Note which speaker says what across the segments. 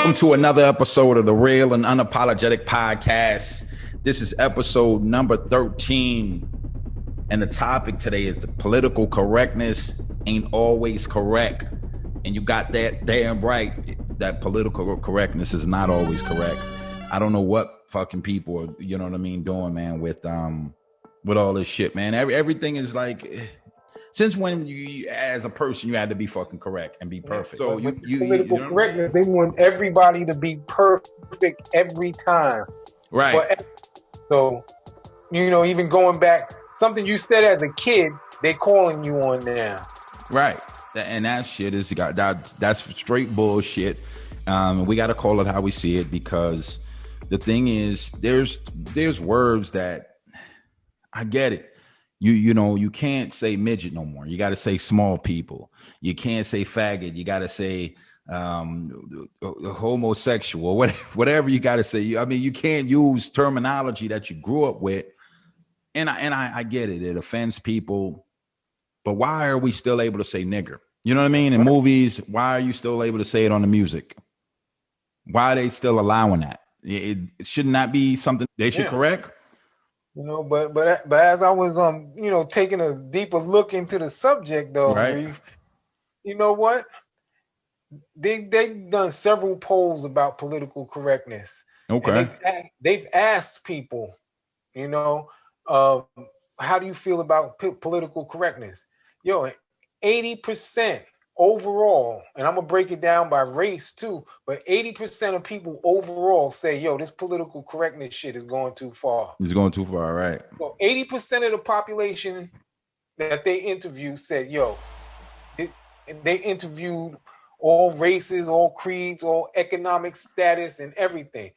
Speaker 1: Welcome to another episode of the Real and Unapologetic podcast. This is episode number 13. And the topic today is the political correctness ain't always correct. And you got that damn right. That political correctness is not always correct. I don't know what fucking people are, you know what I mean, doing, man, with all this shit, man. Everything is like, since when you, as a person, you had to be fucking correct and be perfect. So
Speaker 2: political correctness, they want everybody to be perfect every time.
Speaker 1: Right.
Speaker 2: So, you know, even going back, something you said as a kid, they calling you on now.
Speaker 1: Right. And that shit is that's straight bullshit. We got to call it how we see it, because the thing is, there's words that I get it. You know, you can't say midget no more. You got to say small people. You can't say faggot. You got to say homosexual, whatever you got to say. I mean, you can't use terminology that you grew up with. And I get it. It offends people. But why are we still able to say nigger? You know what I mean? In movies, why are you still able to say it on the music? Why are they still allowing that? It should not be something they should correct.
Speaker 2: You know, but as I was you know, taking a deeper look into the subject, though,
Speaker 1: right.
Speaker 2: You know what? They've done several polls about political correctness.
Speaker 1: Okay.
Speaker 2: They've asked people, you know, how do you feel about political correctness? Yo, 80% overall, and I'm gonna break it down by race too, but 80% of people overall say, yo, this political correctness shit is going too far.
Speaker 1: It's going too far, right?
Speaker 2: So 80% of the population that they interviewed said, yo, they interviewed all races, all creeds, all economic status and everything.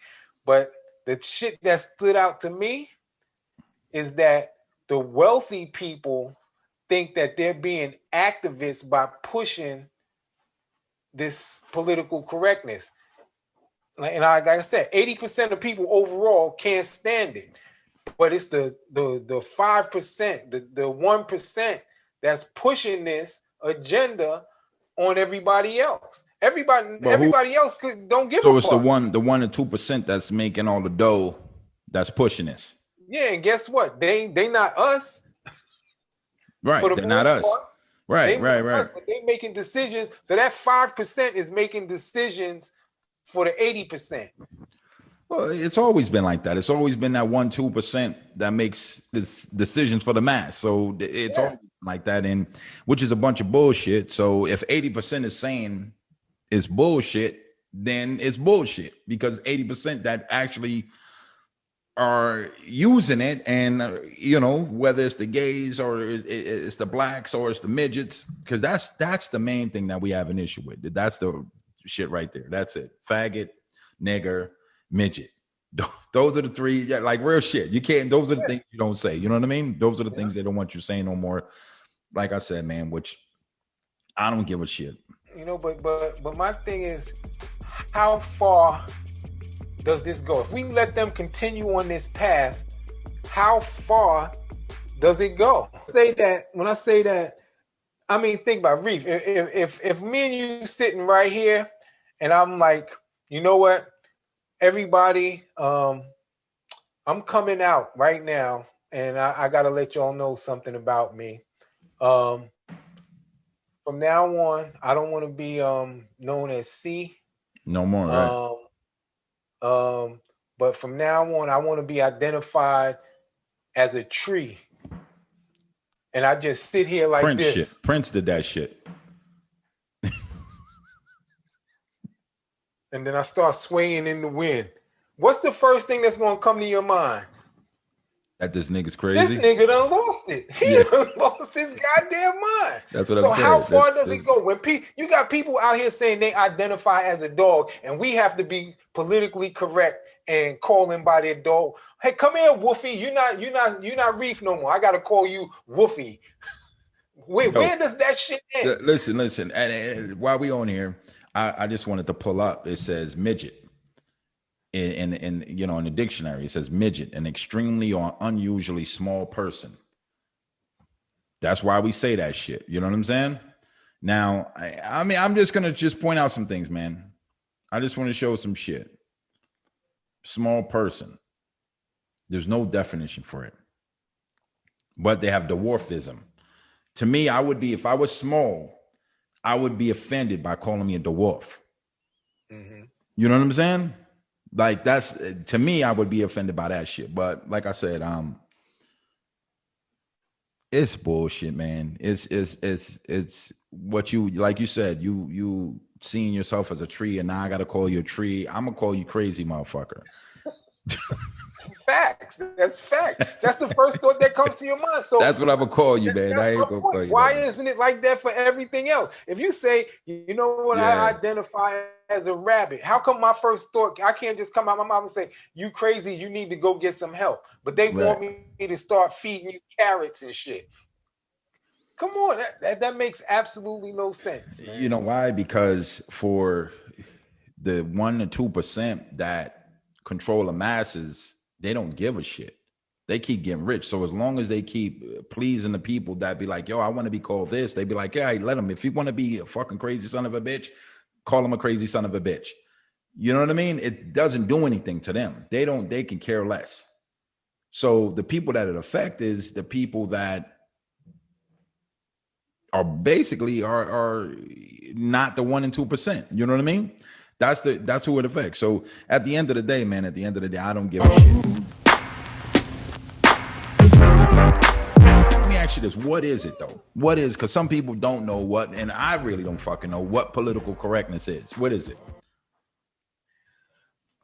Speaker 2: But the shit that stood out to me is that the wealthy people think that they're being activists by pushing this political correctness. And like I said, 80% of people overall can't stand it. But it's the 5%, the 1% that's pushing this agenda on everybody else. Everybody else don't give a fuck.
Speaker 1: So it's the 1 or 2% that's making all the dough that's pushing this.
Speaker 2: Yeah, and guess what? They not us.
Speaker 1: Right, they're not us. Right.
Speaker 2: But they making decisions. So that 5% is making decisions for the 80%.
Speaker 1: Well, it's always been like that. It's always been that 1-2% that makes decisions for the mass. So it's always like that, and which is a bunch of bullshit. So if 80% is saying it's bullshit, then it's bullshit, because 80% that actually are using it, and you know, whether it's the gays or it's the blacks or it's the midgets, because that's the main thing that we have an issue with. That's the shit right there. That's it. Faggot, nigger, midget. Those are the three, like real shit. You can't. Those are the things you don't say. You know what I mean? Those are the things they don't want you saying no more. Like I said, man, which I don't give a shit.
Speaker 2: You know, but my thing is, how far does this go? If we let them continue on this path, how far does it go? When I say that, I mean, think about Reef. If me and you sitting right here, and I'm like, you know what, everybody, I'm coming out right now, and I gotta let y'all know something about me. From now on, I don't want to be known as C.
Speaker 1: No more, right?
Speaker 2: But from now on, I want to be identified as a tree. And I just sit here like
Speaker 1: Prince
Speaker 2: this.
Speaker 1: Shit. Prince did that shit.
Speaker 2: And then I start swaying in the wind. What's the first thing that's going to come to your mind?
Speaker 1: That this nigga's crazy.
Speaker 2: This nigga done lost it. He done lost his goddamn mind.
Speaker 1: That's what I'm saying.
Speaker 2: So how far does it go? When you got people out here saying they identify as a dog, and we have to be politically correct and call them by their dog. Hey, come here, Woofy. You're not Reef no more. I gotta call you Woofy. Where does that shit end?
Speaker 1: Listen. And while we on here, I just wanted to pull up. It says midget. In you know, in the dictionary, it says midget, an extremely or unusually small person. That's why we say that shit. You know what I'm saying? Now, I mean, I'm just gonna point out some things, man. I just want to show some shit. Small person. There's no definition for it. But they have dwarfism. To me, I would be, if I was small, I would be offended by calling me a dwarf. Mm-hmm. You know what I'm saying? Like that's, to me, I would be offended by that shit. But like I said, it's bullshit, man. It's what you, like you said, you seeing yourself as a tree, and now I got to call you a tree. I'm gonna call you crazy, motherfucker.
Speaker 2: Facts. That's fact. That's the first thought that comes to your mind. So
Speaker 1: that's what I'm gonna call you, man. I ain't gonna call you.
Speaker 2: Why isn't it like that for everything else? If you say, you know what, I identify as a rabbit, how come my first thought, I can't just come out my mouth and say, you crazy, you need to go get some help. But they want me to start feeding you carrots and shit. Come on, that makes absolutely no sense, man.
Speaker 1: You know why? Because for the 1 to 2% that control the masses, they don't give a shit. They keep getting rich. So as long as they keep pleasing the people that be like, yo, I want to be called this, they be like, yeah, let them. If you want to be a fucking crazy son of a bitch, call him a crazy son of a bitch. You know what I mean? It doesn't do anything to them. They can care less. So the people that it affects is the people that are basically are not the 1 and 2%. You know what I mean? That's who it affects. So at the end of the day, man, I don't give a shit. Let me ask you this. What is it though? What is, because some people don't know what, and I really don't fucking know what political correctness is. What is it?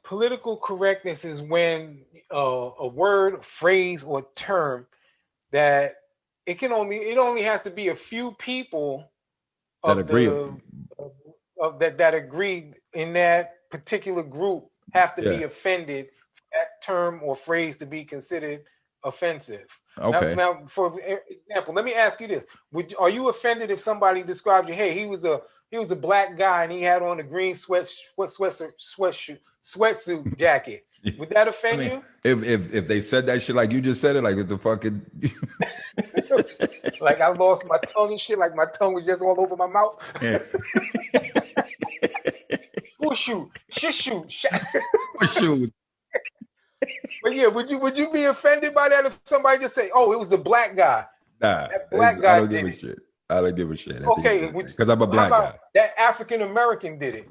Speaker 2: Political correctness is when a word, phrase, or term that it only has to be a few people
Speaker 1: that agree
Speaker 2: that agree in that particular group have to be offended for that term or phrase to be considered offensive.
Speaker 1: Okay.
Speaker 2: Now, for example, let me ask you this: are you offended if somebody described you? Hey, he was a black guy and he had on a green sweatsuit jacket. Would that offend you?
Speaker 1: If they said that shit like you just said it, like with the fucking
Speaker 2: like I lost my tongue and shit, like my tongue was just all over my mouth.
Speaker 1: Yeah.
Speaker 2: Whooshoe, shishu,
Speaker 1: shoes.
Speaker 2: But yeah, would you be offended by that if somebody just say, "Oh, it was the black guy"?
Speaker 1: Nah,
Speaker 2: that black guy
Speaker 1: I don't give a shit. I don't give a shit.
Speaker 2: Okay,
Speaker 1: because I'm a black guy.
Speaker 2: That African American did it.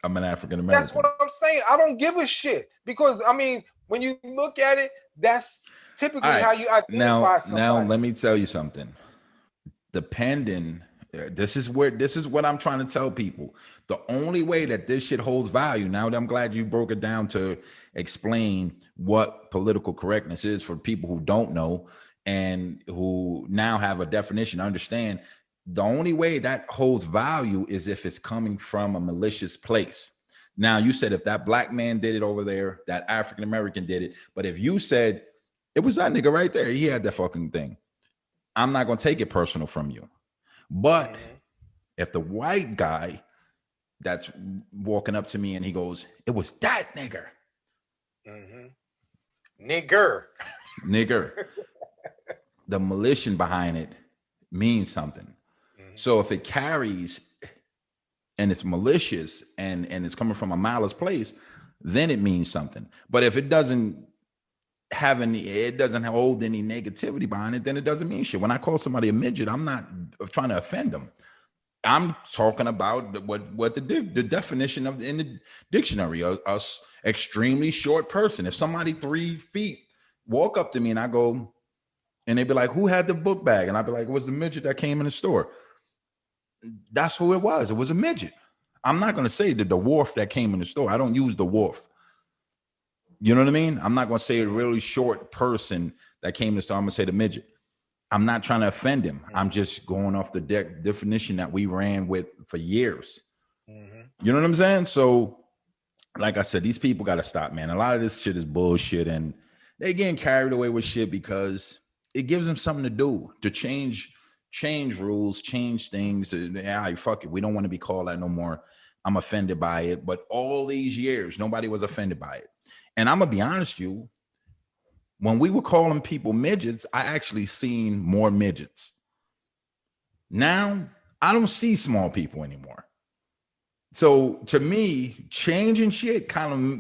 Speaker 1: I'm an African American.
Speaker 2: That's what I'm saying. I don't give a shit because I mean, when you look at it, that's typically how you identify somebody.
Speaker 1: Now, let me tell you something. This is what I'm trying to tell people. The only way that this shit holds value, now that I'm glad you broke it down to explain what political correctness is for people who don't know and who now have a definition, understand. The only way that holds value is if it's coming from a malicious place. Now, you said if that black man did it over there, that African American did it. But if you said it was that nigga right there, he had that fucking thing, I'm not going to take it personal from you. But if the white guy that's walking up to me and he goes, it was that nigger. Nigger. The malicious behind it means something. So if it carries and it's malicious and it's coming from a malice place, then it means something. But if it doesn't hold any negativity behind it, then it doesn't mean shit. When I call somebody a midget, I'm not trying to offend them. I'm talking about what the definition of in the dictionary, a extremely short person. If somebody 3 feet walk up to me and I go, and they'd be like, who had the book bag? And I'd be like, it was the midget that came in the store. That's who it was. It was a midget. I'm not going to say the dwarf that came in the store. I don't use the dwarf. You know what I mean? I'm not going to say a really short person that came in the store. I'm going to say the midget. I'm not trying to offend him. I'm just going off the definition that we ran with for years. You know what I'm saying? So, like I said, these people got to stop, man. A lot of this shit is bullshit, and they getting carried away with shit because it gives them something to do, to change rules, change things. Fuck it. We don't want to be called that no more. I'm offended by it. But all these years, nobody was offended by it. And I'm going to be honest with you. When we were calling people midgets, I actually seen more midgets. Now, I don't see small people anymore. So to me, changing shit kind of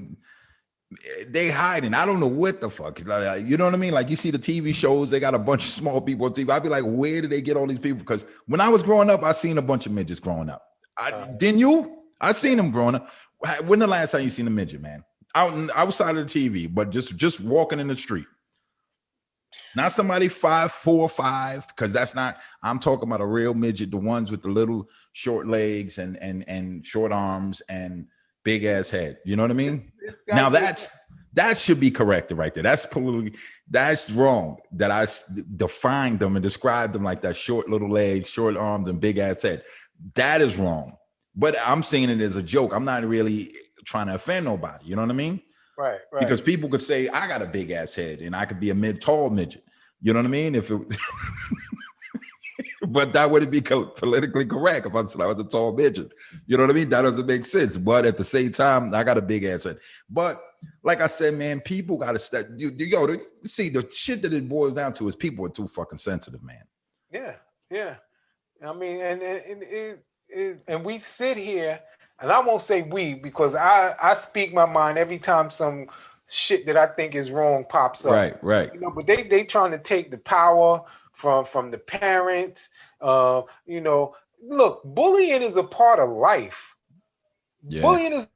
Speaker 1: they hiding. I don't know what the fuck. Like, you know what I mean? Like you see the TV shows, they got a bunch of small people on TV. I'd be like, where did they get all these people? Because when I was growing up, I seen a bunch of midgets growing up. Didn't you? I seen them growing up. When the last time you seen a midget, man? Outside of the TV, but just walking in the street. Not somebody 5'4", 5", because that's not. I'm talking about a real midget, the ones with the little short legs and short arms and big ass head. You know what I mean? Now that should be corrected right there. That's wrong. That I defined them and described them like that: short little legs, short arms, and big ass head. That is wrong. But I'm saying it as a joke. I'm not really trying to offend nobody. You know what I mean?
Speaker 2: Right.
Speaker 1: Because people could say I got a big ass head and I could be a tall midget. You know what I mean? If it, but that wouldn't be politically correct if I said I was a tall midget. You know what I mean? That doesn't make sense. But at the same time, I got a big ass head. But like I said, man, people got to step. See, the shit that it boils down to is people are too fucking sensitive, man.
Speaker 2: Yeah. I mean, and we sit here. And I won't say we, because I speak my mind every time some shit that I think is wrong pops up.
Speaker 1: Right.
Speaker 2: You know, but they trying to take the power from the parents. You know, look, bullying is a part of life. Yeah. Bullying is,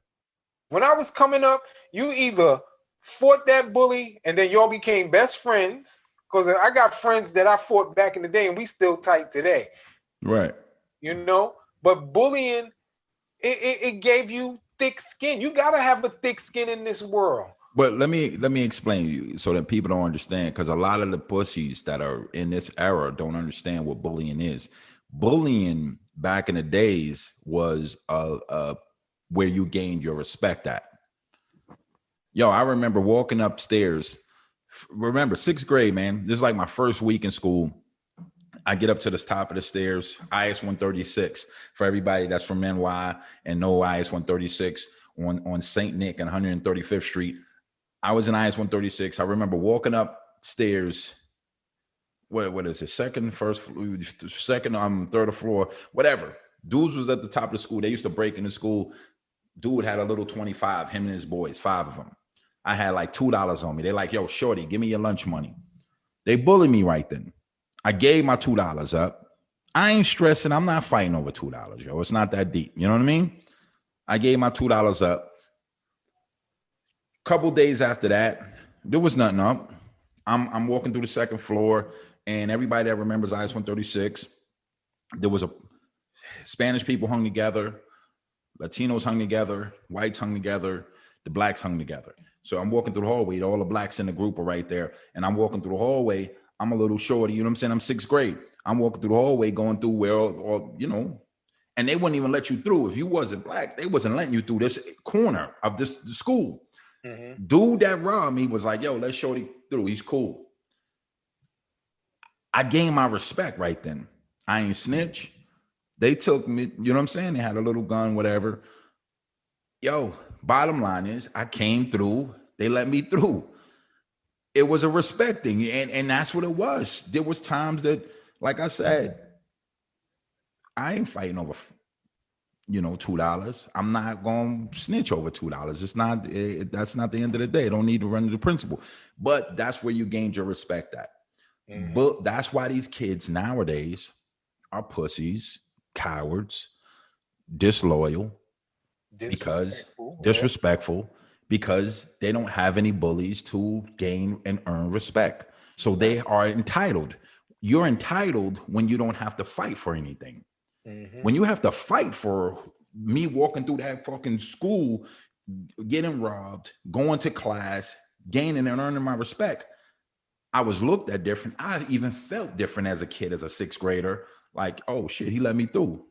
Speaker 2: when I was coming up, you either fought that bully and then y'all became best friends. Because I got friends that I fought back in the day and we still tight today.
Speaker 1: Right.
Speaker 2: You know, but bullying, it gave you thick skin. You gotta have a thick skin in this world.
Speaker 1: But let me explain to you so that people don't understand, because a lot of the pussies that are in this era don't understand what bullying is. Bullying back in the days was where you gained your respect at. Yo, I remember walking upstairs. Remember, 6th grade, man. This is like my first week in school. I get up to the top of the stairs, IS 136. For everybody that's from NY and know IS 136 on St. Nick and 135th Street. I was in IS 136. I remember walking upstairs. What is it? Second, third floor, whatever. Dudes was at the top of the school. They used to break into school. Dude had a little 25, him and his boys, 5 of them. I had like $2 on me. They like, yo, shorty, give me your lunch money. They bullied me right then. I gave my $2 up. I ain't stressing. I'm not fighting over $2, yo. It's not that deep. You know what I mean? I gave my $2 up. Couple days after that, there was nothing up. I'm walking through the 2nd floor, and everybody that remembers IS 136, there was a Spanish people hung together, Latinos hung together, whites hung together, the blacks hung together. So I'm walking through the hallway. All the blacks in the group are right there, and I'm walking through the hallway. I'm a little shorty, you know what I'm saying? I'm 6th grade. I'm walking through the hallway, going through where all you know, and they wouldn't even let you through. If you wasn't black, they wasn't letting you through this corner of the school. Mm-hmm. Dude that robbed me was like, yo, let shorty through. He's cool. I gained my respect right then. I ain't snitch. They took me, you know what I'm saying? They had a little gun, whatever. Yo, bottom line is I came through. They let me through. It was a respect thing, and that's what it was. There was times that, like I said, I ain't fighting over, $2. I'm not going to snitch over $2. It's not. That's not the end of the day. I don't need to run to the principal. But that's where you gained your respect at. Mm-hmm. But that's why these kids nowadays are pussies, cowards, disloyal, disrespectful. Because they don't have any bullies to gain and earn respect. So they are entitled. You're entitled when you don't have to fight for anything. Mm-hmm. When you have to fight for me walking through that fucking school, getting robbed, going to class, gaining and earning my respect, I was looked at different. I even felt different as a kid, as a 6th grader. Like, oh shit, he let me through.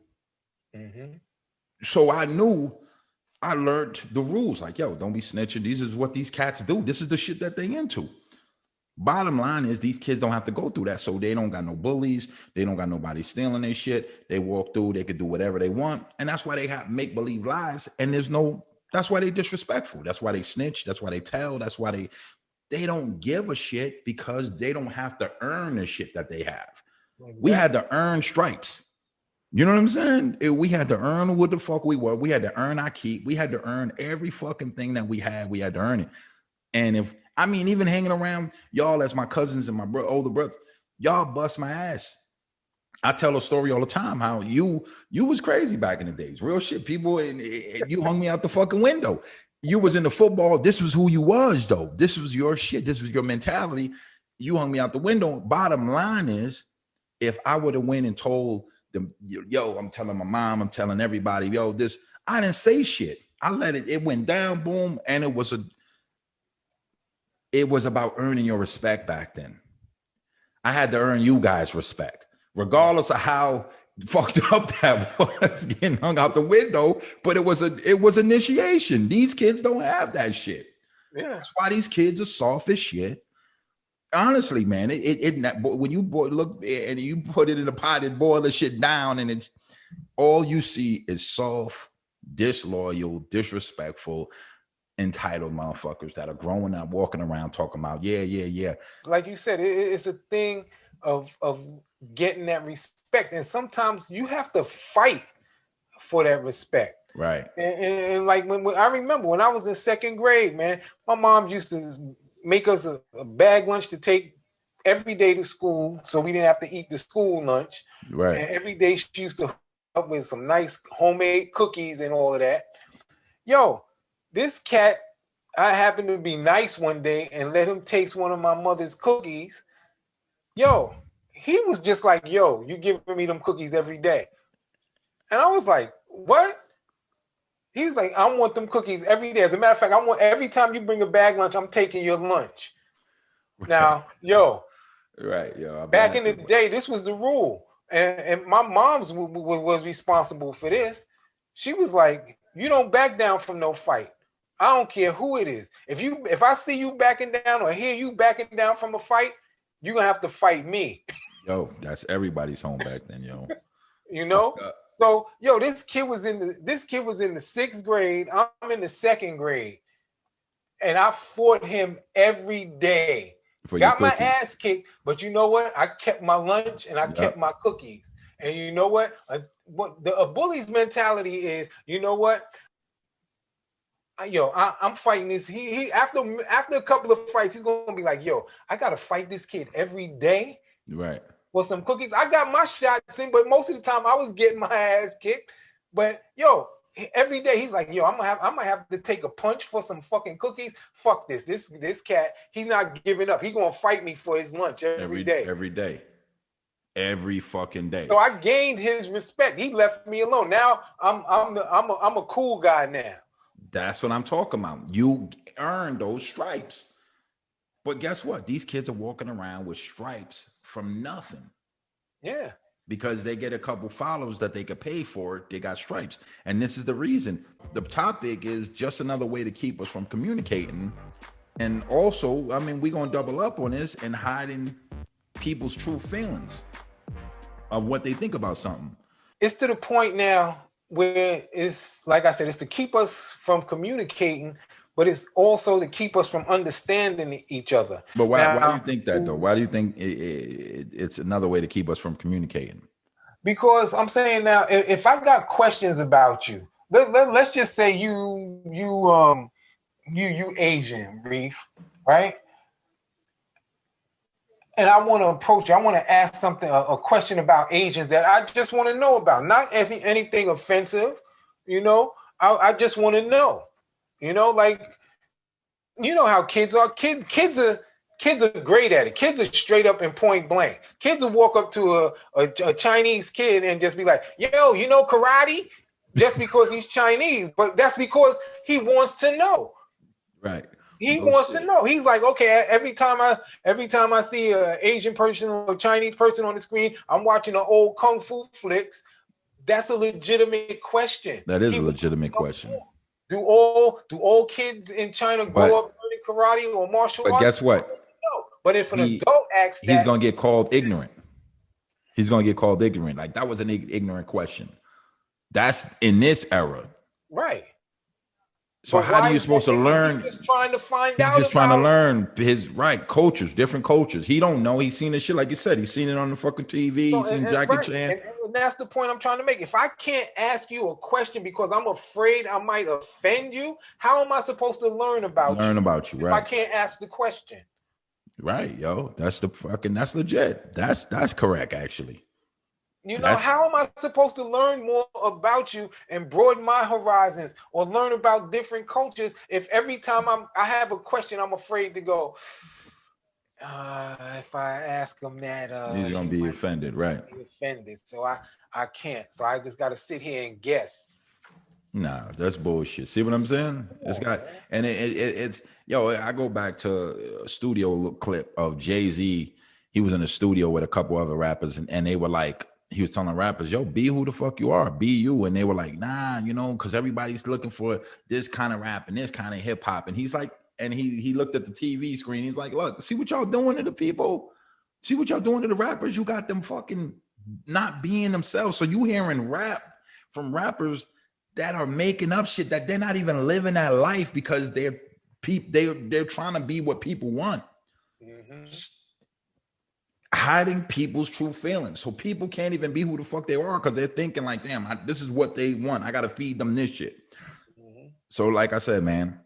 Speaker 1: Mm-hmm. So I learned the rules. Like, yo, don't be snitching. This is what these cats do. This is the shit that they into. Bottom line is these kids don't have to go through that. So they don't got no bullies. They don't got nobody stealing their shit. They walk through. They could do whatever they want. And that's why they have make-believe lives. And that's why they disrespectful. That's why they snitch. That's why they tell. That's why they don't give a shit, because they don't have to earn the shit that they have. Exactly. We had to earn stripes. You know what I'm saying? We had to earn what the fuck we were. We had to earn our keep. We had to earn every fucking thing that we had. We had to earn it. And even hanging around y'all as my cousins and my older brothers, y'all bust my ass. I tell a story all the time how you was crazy back in the days. Real shit. People, and you hung me out the fucking window. You was into football. This was who you was, though. This was your shit. This was your mentality. You hung me out the window. Bottom line is, if I would have went and told them, yo, I'm telling my mom, I'm telling everybody, yo, this, I didn't say shit. I let it went down, boom, and it was about earning your respect back then. I had to earn you guys respect, regardless of how fucked up that was, getting hung out the window. But it was initiation. These kids don't have that shit.
Speaker 2: Yeah,
Speaker 1: that's why these kids are soft as shit. Honestly, man, when you look and you put it in a pot and boil the shit down, and all you see is soft, disloyal, disrespectful, entitled motherfuckers that are growing up, walking around, talking about yeah.
Speaker 2: Like you said, it's a thing of getting that respect, and sometimes you have to fight for that respect.
Speaker 1: Right.
Speaker 2: And like when I remember when I was in second grade, man, my mom used to make us a bag lunch to take every day to school, so we didn't have to eat the school lunch.
Speaker 1: Right.
Speaker 2: And every day she used to up with some nice homemade cookies and all of that. Yo, this cat, I happened to be nice one day and let him taste one of my mother's cookies. Yo, he was just like, yo, you giving me them cookies every day. And I was like, what? He was like, I want them cookies every day. As a matter of fact, I want every time you bring a bag lunch, I'm taking your lunch. Now, yo.
Speaker 1: Right, yo.
Speaker 2: Back in the day, this was the rule. And my mom's was responsible for this. She was like, you don't back down from no fight. I don't care who it is. If I see you backing down or hear you backing down from a fight, you're gonna have to fight me.
Speaker 1: Yo, that's everybody's home back then, yo.
Speaker 2: You know? So, yo, this kid was in the sixth grade. I'm in the second grade. And I fought him every day. Got my ass kicked, but you know what? I kept my lunch and I kept my cookies. And you know what? A bully's mentality is, you know what? I'm fighting this. He after a couple of fights, he's gonna be like, yo, I gotta fight this kid every day.
Speaker 1: Right.
Speaker 2: For some cookies. I got my shots in, but most of the time I was getting my ass kicked. But yo, every day he's like, yo, I'm gonna have to take a punch for some fucking cookies. Fuck this. This cat, he's not giving up. He's gonna fight me for his lunch every day.
Speaker 1: Every day. Every fucking day.
Speaker 2: So I gained his respect. He left me alone. Now I'm a cool guy now.
Speaker 1: That's what I'm talking about. You earn those stripes. But guess what? These kids are walking around with stripes from nothing.
Speaker 2: Yeah.
Speaker 1: Because they get a couple follows that they could pay for. They got stripes. And this is the reason. The topic is just another way to keep us from communicating. And also, I mean, we're going to double up on this and hiding people's true feelings of what they think about something.
Speaker 2: It's to the point now where it's, like I said, it's to keep us from communicating, but it's also to keep us from understanding each other.
Speaker 1: But why do you think that, though? Why do you think it's another way to keep us from communicating?
Speaker 2: Because I'm saying now, if I've got questions about you, let's just say you Asian, Reef, right? And I want to approach you. I want to ask something, a question about Asians that I just want to know about. Not anything offensive, you know. I just want to know, you know, like, you know how kids are. Kids are great at it. Kids are straight up and point blank. Kids will walk up to a Chinese kid and just be like, yo, you know karate? Just because he's Chinese, but that's because he wants to know.
Speaker 1: Right.
Speaker 2: He wants to know. He's like, okay, every time I see an Asian person or a Chinese person on the screen, I'm watching an old kung fu flicks. That's a legitimate question.
Speaker 1: That is a legitimate question.
Speaker 2: Do all kids in China grow up learning karate or martial arts?
Speaker 1: But guess what?
Speaker 2: No. But if an adult asks that,
Speaker 1: he's gonna get called ignorant. He's gonna get called ignorant. Like, that was an ignorant question. That's in this era.
Speaker 2: Right.
Speaker 1: So how are you supposed to learn?
Speaker 2: He's just trying to find out.
Speaker 1: He's just trying to learn his cultures, different cultures. He don't know. He's seen this shit, like you said. He's seen it on the fucking TV. He's seen Jackie Chan.
Speaker 2: And that's the point I'm trying to make. If I can't ask you a question because I'm afraid I might offend you, how am I supposed to learn about you?
Speaker 1: Right?
Speaker 2: If I can't ask the question.
Speaker 1: Right, yo. That's legit. That's correct, actually.
Speaker 2: You know, how am I supposed to learn more about you and broaden my horizons or learn about different cultures if every time I have a question, I'm afraid to go, if I ask him that,
Speaker 1: he's going to be offended, right?
Speaker 2: Be offended. So I can't. So I just got to sit here and guess.
Speaker 1: Nah, that's bullshit. See what I'm saying? It's got, and it's, yo, I go back to a studio clip of Jay-Z. He was in a studio with a couple other rappers and they were like, he was telling rappers, yo, be who the fuck you are, be you. And they were like, nah, you know, because everybody's looking for this kind of rap and this kind of hip hop. And he's like, and he looked at the TV screen. He's like, look, see what y'all doing to the people? See what y'all doing to the rappers? You got them fucking not being themselves. So you hearing rap from rappers that are making up shit that they're not even living that life because they're trying to be what people want. Mm-hmm. Hiding people's true feelings. So people can't even be who the fuck they are because they're thinking like, damn, this is what they want. I got to feed them this shit. Mm-hmm. So like I said, man,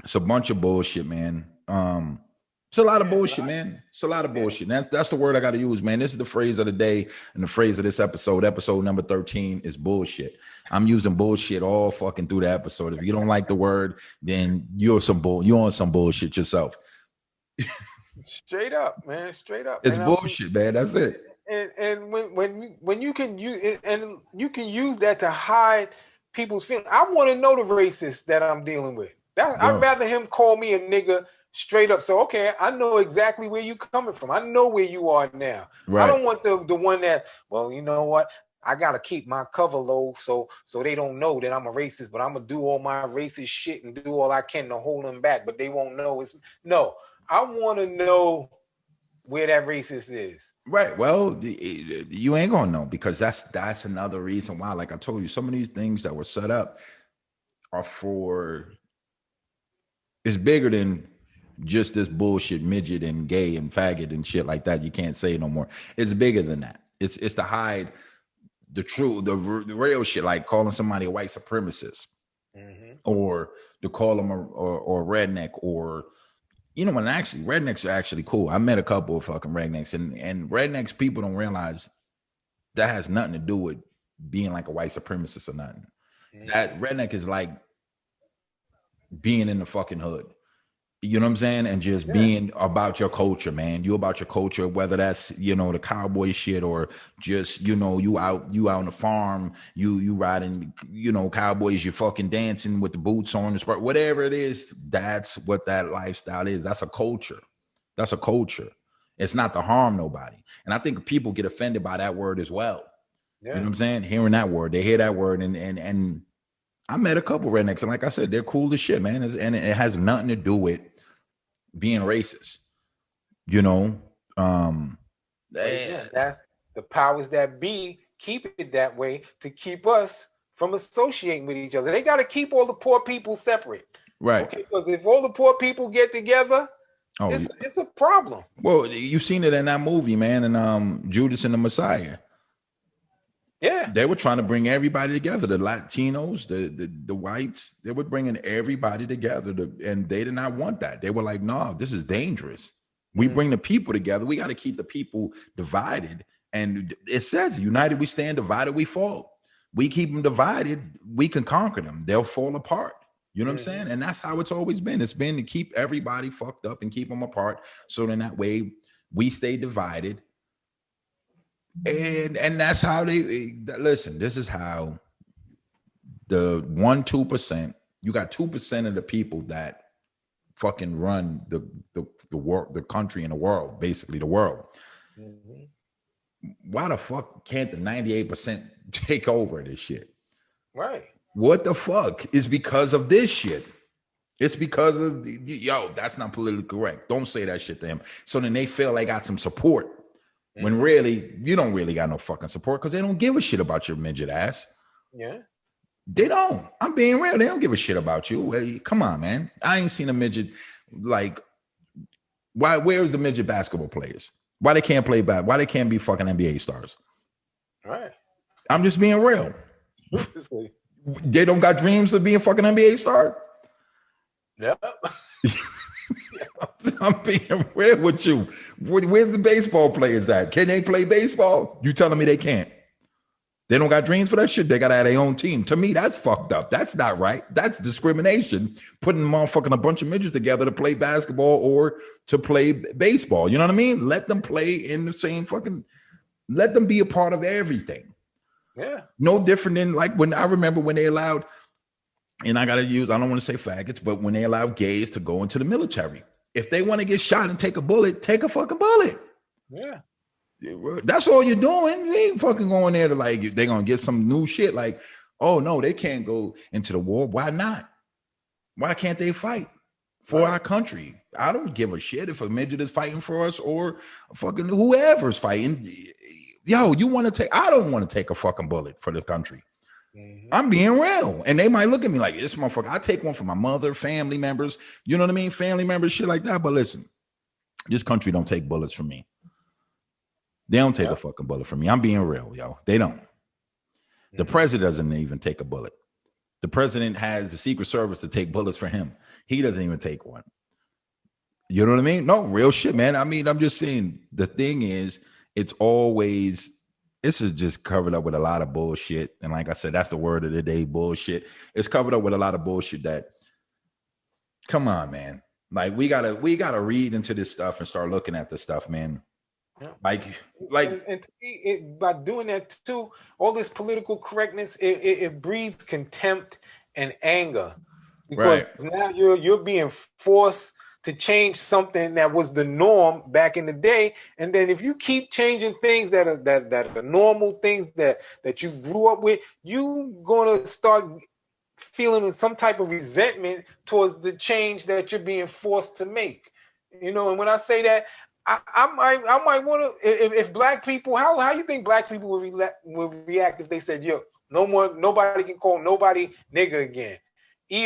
Speaker 1: it's a bunch of bullshit, man. It's a lot of bullshit, man. It's a lot of bullshit. That's the word I got to use, man. This is the phrase of the day and the phrase of this episode. Episode number 13 is bullshit. I'm using bullshit all fucking through the episode. If you don't like the word, then you're on some bullshit yourself.
Speaker 2: Straight up, man. Straight up.
Speaker 1: It's bullshit, man. That's it.
Speaker 2: And when you can use it, and you can use that to hide people's feelings. I want to know the racist that I'm dealing with. I'd rather him call me a nigga straight up. So okay, I know exactly where you coming from. I know where you are now. Right. I don't want the one that, well, you know what? I gotta keep my cover low so they don't know that I'm a racist, but I'm gonna do all my racist shit and do all I can to hold them back, but they won't know. I want to know where that racist is. Right.
Speaker 1: Well, you ain't gonna know because that's another reason why. Like I told you, some of these things that were set up are it's bigger than just this bullshit midget and gay and faggot and shit like that. You can't say no more. It's bigger than that. It's to hide the real shit, like calling somebody a white supremacist, mm-hmm. or to call them or redneck, or you know, when actually rednecks are actually cool. I met a couple of fucking rednecks, and rednecks, people don't realize that has nothing to do with being like a white supremacist or nothing. Mm-hmm. That redneck is like being in the fucking hood. You know what I'm saying? And just being about your culture, man. You about your culture, whether that's, you know, the cowboy shit or just, you know, you out on the farm, you riding, you know, cowboys, you fucking dancing with the boots on, whatever it is. That's what that lifestyle is. That's a culture. That's a culture. It's not to harm nobody. And I think people get offended by that word as well. Yeah. You know what I'm saying? Hearing that word, they hear that word, and I met a couple rednecks, and like I said, they're cool as shit, man. And it has nothing to do with being racist, you know.
Speaker 2: That the powers that be keep it that way to keep us from associating with each other. They got to keep all the poor people separate,
Speaker 1: right?
Speaker 2: Okay, because if all the poor people get together, it's a problem.
Speaker 1: Well, you've seen it in that movie, man, and Judas and the Messiah.
Speaker 2: Yeah,
Speaker 1: they were trying to bring everybody together. The Latinos, the whites, they were bringing everybody together, and they did not want that. They were like, "No, this is dangerous. We bring the people together. We got to keep the people divided." And it says, "United we stand, divided we fall." We keep them divided, we can conquer them. They'll fall apart. You know what I'm saying? And that's how it's always been. It's been to keep everybody fucked up and keep them apart, so then that way we stay divided. And that's how listen. This is how the 2%. You got 2% of the people that fucking run the world, the country, and the world, basically the world. Mm-hmm. Why the fuck can't the 98% take over this shit?
Speaker 2: Right.
Speaker 1: What the fuck? It's because of this shit. It's because of that's not politically correct. Don't say that shit to him. So then they feel they got some support. When really, you don't really got no fucking support because they don't give a shit about your midget ass.
Speaker 2: Yeah.
Speaker 1: They don't. I'm being real. They don't give a shit about you. Hey, come on, man. I ain't seen a midget like. Why? Where's the midget basketball players? Why they can't play bad? Why they can't be fucking NBA stars?
Speaker 2: Right.
Speaker 1: I'm just being real. They don't got dreams of being fucking NBA star.
Speaker 2: Yep.
Speaker 1: I'm being real with you. Where's the baseball players at? Can they play baseball? You telling me they can't? They don't got dreams for that shit. They got to have their own team. To me, that's fucked up. That's not right. That's discrimination. Putting motherfucking a bunch of midgets together to play basketball or to play baseball. You know what I mean? Let them play in the same fucking. Let them be a part of everything.
Speaker 2: Yeah.
Speaker 1: No different than like when I remember when they allowed, and I got to use, I don't want to say faggots, but when they allowed gays to go into the military. If they want to get shot and take a bullet, take a fucking bullet.
Speaker 2: Yeah.
Speaker 1: That's all you're doing. You ain't fucking going there to like, they're going to get some new shit like, oh no, they can't go into the war. Why not? Why can't they fight for our country? I don't give a shit if a midget is fighting for us or fucking whoever's fighting. Yo, you want to take, I don't want to take a fucking bullet for the country. Mm-hmm. I'm being real. And they might look at me like, this motherfucker, I take one for my mother, family members, you know what I mean? Family members, shit like that. But listen, this country don't take bullets from me. They don't take a fucking bullet from me. I'm being real, yo. They don't. The president doesn't even take a bullet. The president has the Secret Service to take bullets for him. He doesn't even take one. You know what I mean? No, real shit, man. I mean, I'm just saying the thing is, it's always, this is just covered up with a lot of bullshit. And like I said, that's the word of the day, bullshit. It's covered up with a lot of bullshit that, come on, man. Like we gotta read into this stuff and start looking at this stuff, man.
Speaker 2: Yeah.
Speaker 1: Like,
Speaker 2: and to me, by doing that too, all this political correctness, it breeds contempt and anger because now you're being forced to change something that was the norm back in the day, and then if you keep changing things that are normal things that you grew up with, you gonna start feeling some type of resentment towards the change that you're being forced to make. You know, and when I say that, I might want to. If black people, how you think black people would react if they said, "Yo, nobody can call nobody nigga again,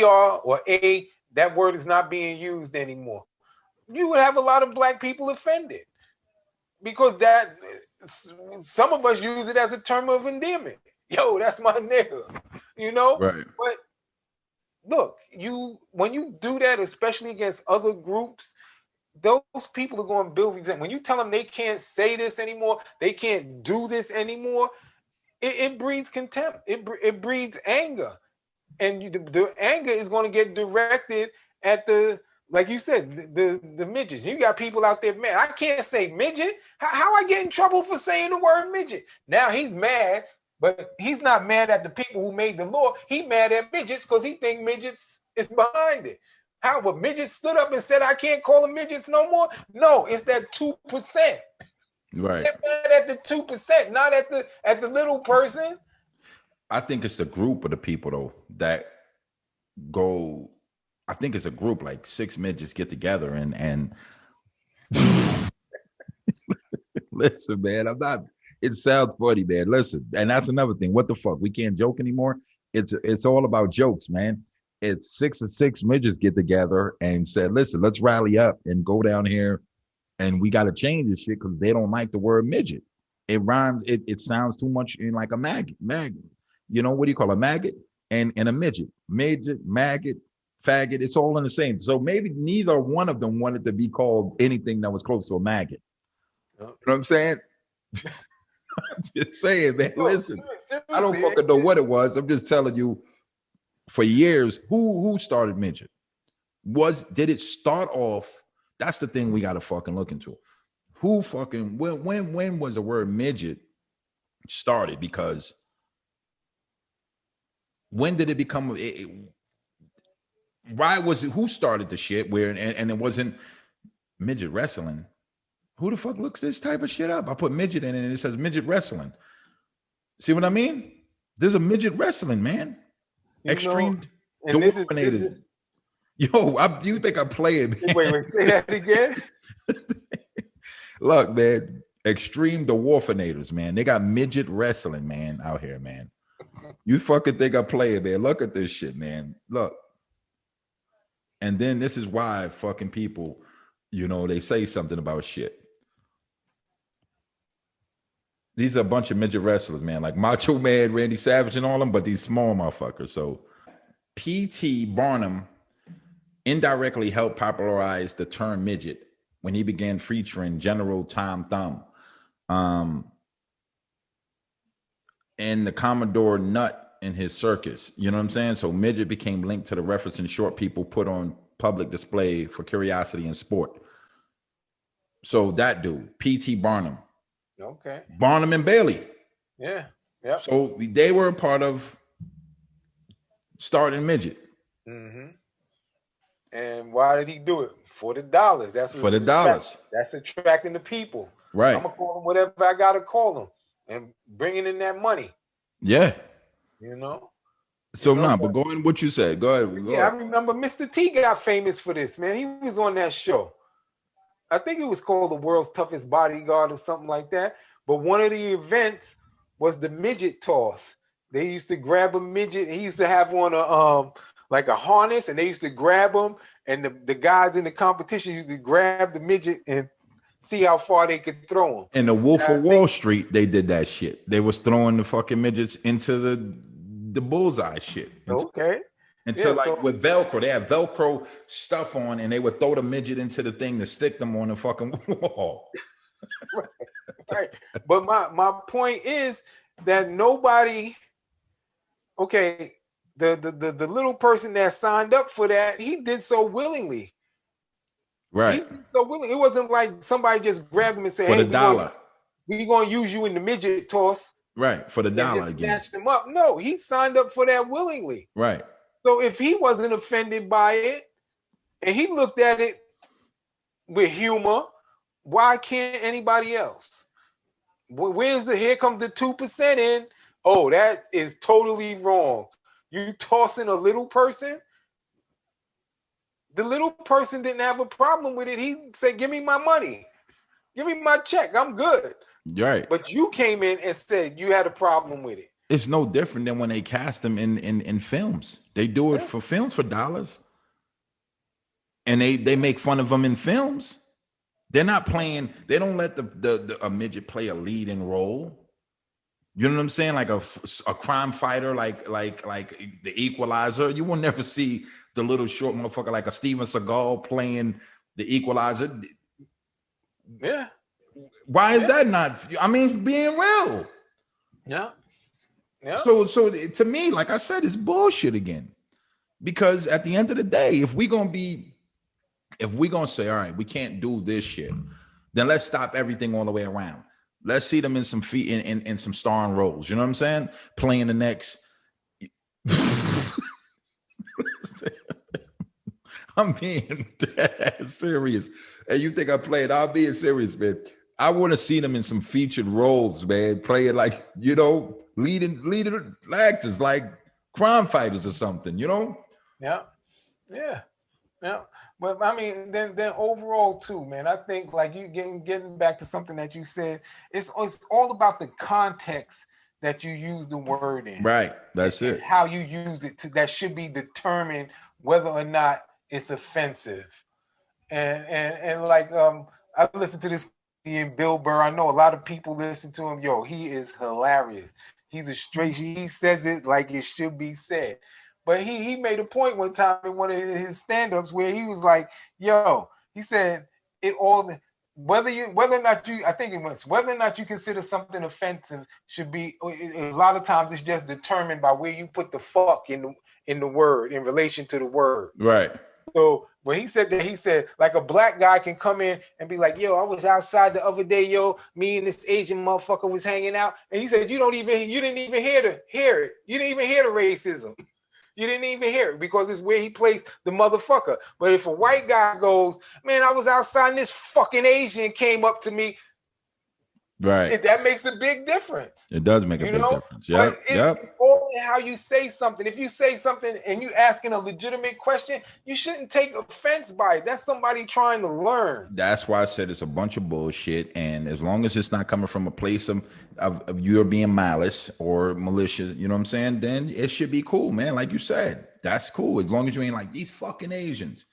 Speaker 2: or a, that word is not being used anymore." You would have a lot of black people offended because that some of us use it as a term of endearment. Yo, that's my nigga, you know.
Speaker 1: Right.
Speaker 2: But look, when you do that, especially against other groups, those people are going to build resentment. When you tell them they can't say this anymore, they can't do this anymore, it breeds contempt. It breeds anger. And the anger is going to get directed at the, like you said, the midgets. You got people out there, man, I can't say midget. How I get in trouble for saying the word midget? Now he's mad, but he's not mad at the people who made the law. He mad at midgets because he think midgets is behind it. How, but midgets stood up and said, I can't call them midgets no more? No, it's that 2%.
Speaker 1: Right.
Speaker 2: They're mad at the 2%, not at the little person.
Speaker 1: I think it's a group of the people, though, that go, I think it's a group, like 6 midgets get together and listen, man, it sounds funny, man. Listen, and that's another thing. What the fuck? We can't joke anymore. It's all about jokes, man. It's 6 midgets get together and said, listen, let's rally up and go down here and we got to change this shit because they don't like the word midget. It rhymes. It sounds too much in like a maggot. You know, what do you call a maggot and a midget? Midget, maggot, faggot. It's all in the same. So maybe neither one of them wanted to be called anything that was close to a maggot. You know what I'm saying? I'm just saying, man. Listen, I don't fucking know what it was. I'm just telling you. For years, who started midget? Did it start off? That's the thing we got to fucking look into. Who fucking when was the word midget started? Because when did it become? Why was it? Who started the shit? Where and it wasn't midget wrestling. Who the fuck looks this type of shit up? I put midget in it and it says midget wrestling. See what I mean? There's a midget wrestling, man. Extreme Dwarfinators. Yo, do you think I'm playing?
Speaker 2: Wait, say that again.
Speaker 1: Look, man, Extreme Dwarfinators, man. They got midget wrestling, man, out here, man. You fucking think I play it, man. Look at this shit, man. Look. And then this is why fucking people, they say something about shit. These are a bunch of midget wrestlers, man. Like Macho Man, Randy Savage and all them, but these small motherfuckers. So P.T. Barnum indirectly helped popularize the term midget when he began featuring General Tom Thumb and the Commodore Nut in his circus. You know what I'm saying? So midget became linked to the reference in short people put on public display for curiosity and sport. So that dude, P.T. Barnum.
Speaker 2: Okay.
Speaker 1: Barnum and Bailey.
Speaker 2: Yeah. Yeah.
Speaker 1: So they were a part of starting midget.
Speaker 2: Mm-hmm. And why did he do it? For the dollars. That's what
Speaker 1: for the dollars.
Speaker 2: That's attracting the people.
Speaker 1: Right.
Speaker 2: I'm gonna call them whatever I gotta call them, and bringing in that money.
Speaker 1: Yeah.
Speaker 2: So
Speaker 1: but go in what you said. Go ahead.
Speaker 2: I remember Mr. T got famous for this, man. He was on that show. I think it was called The World's Toughest Bodyguard or something like that. But one of the events was the midget toss. They used to grab a midget. He used to have on a harness, and they used to grab him. And the guys in the competition used to grab the midget and see how far they could throw him.
Speaker 1: In the Wolf of Wall Street, they did that shit. They was throwing the fucking midgets into the bullseye shit.
Speaker 2: Okay.
Speaker 1: With Velcro, they had Velcro stuff on, and they would throw the midget into the thing to stick them on the fucking wall.
Speaker 2: Right. But my point is that nobody, the little person that signed up for that, he did so willingly.
Speaker 1: Right.
Speaker 2: So willing. It wasn't like somebody just grabbed him and said,
Speaker 1: for the dollar.
Speaker 2: We're going to use you in the midget toss.
Speaker 1: Right. For the dollar
Speaker 2: just
Speaker 1: again.
Speaker 2: Snatched him up. No, he signed up for that willingly.
Speaker 1: Right.
Speaker 2: So if he wasn't offended by it and he looked at it with humor, why can't anybody else? Here comes the 2% in. Oh, that is totally wrong. You tossing a little person? The little person didn't have a problem with it. He said, give me my money. Give me my check. I'm good.
Speaker 1: Right.
Speaker 2: But you came in and said you had a problem with it.
Speaker 1: It's no different than when they cast them in films. They do it for films for dollars. And they make fun of them in films. They're not playing, they don't let a midget play a leading role. You know what I'm saying? Like a crime fighter, like the Equalizer. You will never see the little short motherfucker like a Steven Seagal playing the Equalizer.
Speaker 2: Yeah.
Speaker 1: Why is that not? I mean, being real.
Speaker 2: Yeah. Yeah.
Speaker 1: So to me, like I said, it's bullshit again. Because at the end of the day, if we're gonna say, all right, we can't do this shit, then let's stop everything all the way around. Let's see them in some in some starring roles. You know what I'm saying? Playing the next. I'm being serious. And you think I play it? I'm being serious, man. I want to see them in some featured roles, man. Playing like, leading actors like crime fighters or something,
Speaker 2: Yeah. But I mean, then overall too, man, I think like you getting back to something that you said, it's all about the context that you use the word in.
Speaker 1: Right. That's it.
Speaker 2: How you use it that should be determined whether or not it's offensive. And like I listened to this in Bill Burr. I know a lot of people listen to him. Yo, he is hilarious. He's he says it like it should be said. But he made a point one time in one of his stand-ups where he was like, yo, he said whether or not you consider something offensive should be, a lot of times it's just determined by where you put the fuck in the word in relation to the word.
Speaker 1: Right.
Speaker 2: So when he said that, he said like a black guy can come in and be like, yo, I was outside the other day, yo, me and this Asian motherfucker was hanging out. And he said, you didn't even hear it. You didn't even hear the racism. You didn't even hear it because it's where he placed the motherfucker. But if a white guy goes, man, I was outside and this fucking Asian came up to me.
Speaker 1: Right.
Speaker 2: That makes a big difference.
Speaker 1: It does make a big difference. Yep.
Speaker 2: It's all in how you say something. If you say something and you asking a legitimate question, you shouldn't take offense by it. That's somebody trying to learn.
Speaker 1: That's why I said it's a bunch of bullshit. And as long as it's not coming from a place of you're being malice or malicious, you know what I'm saying? Then it should be cool, man. Like you said, that's cool. As long as you ain't like these fucking Asians,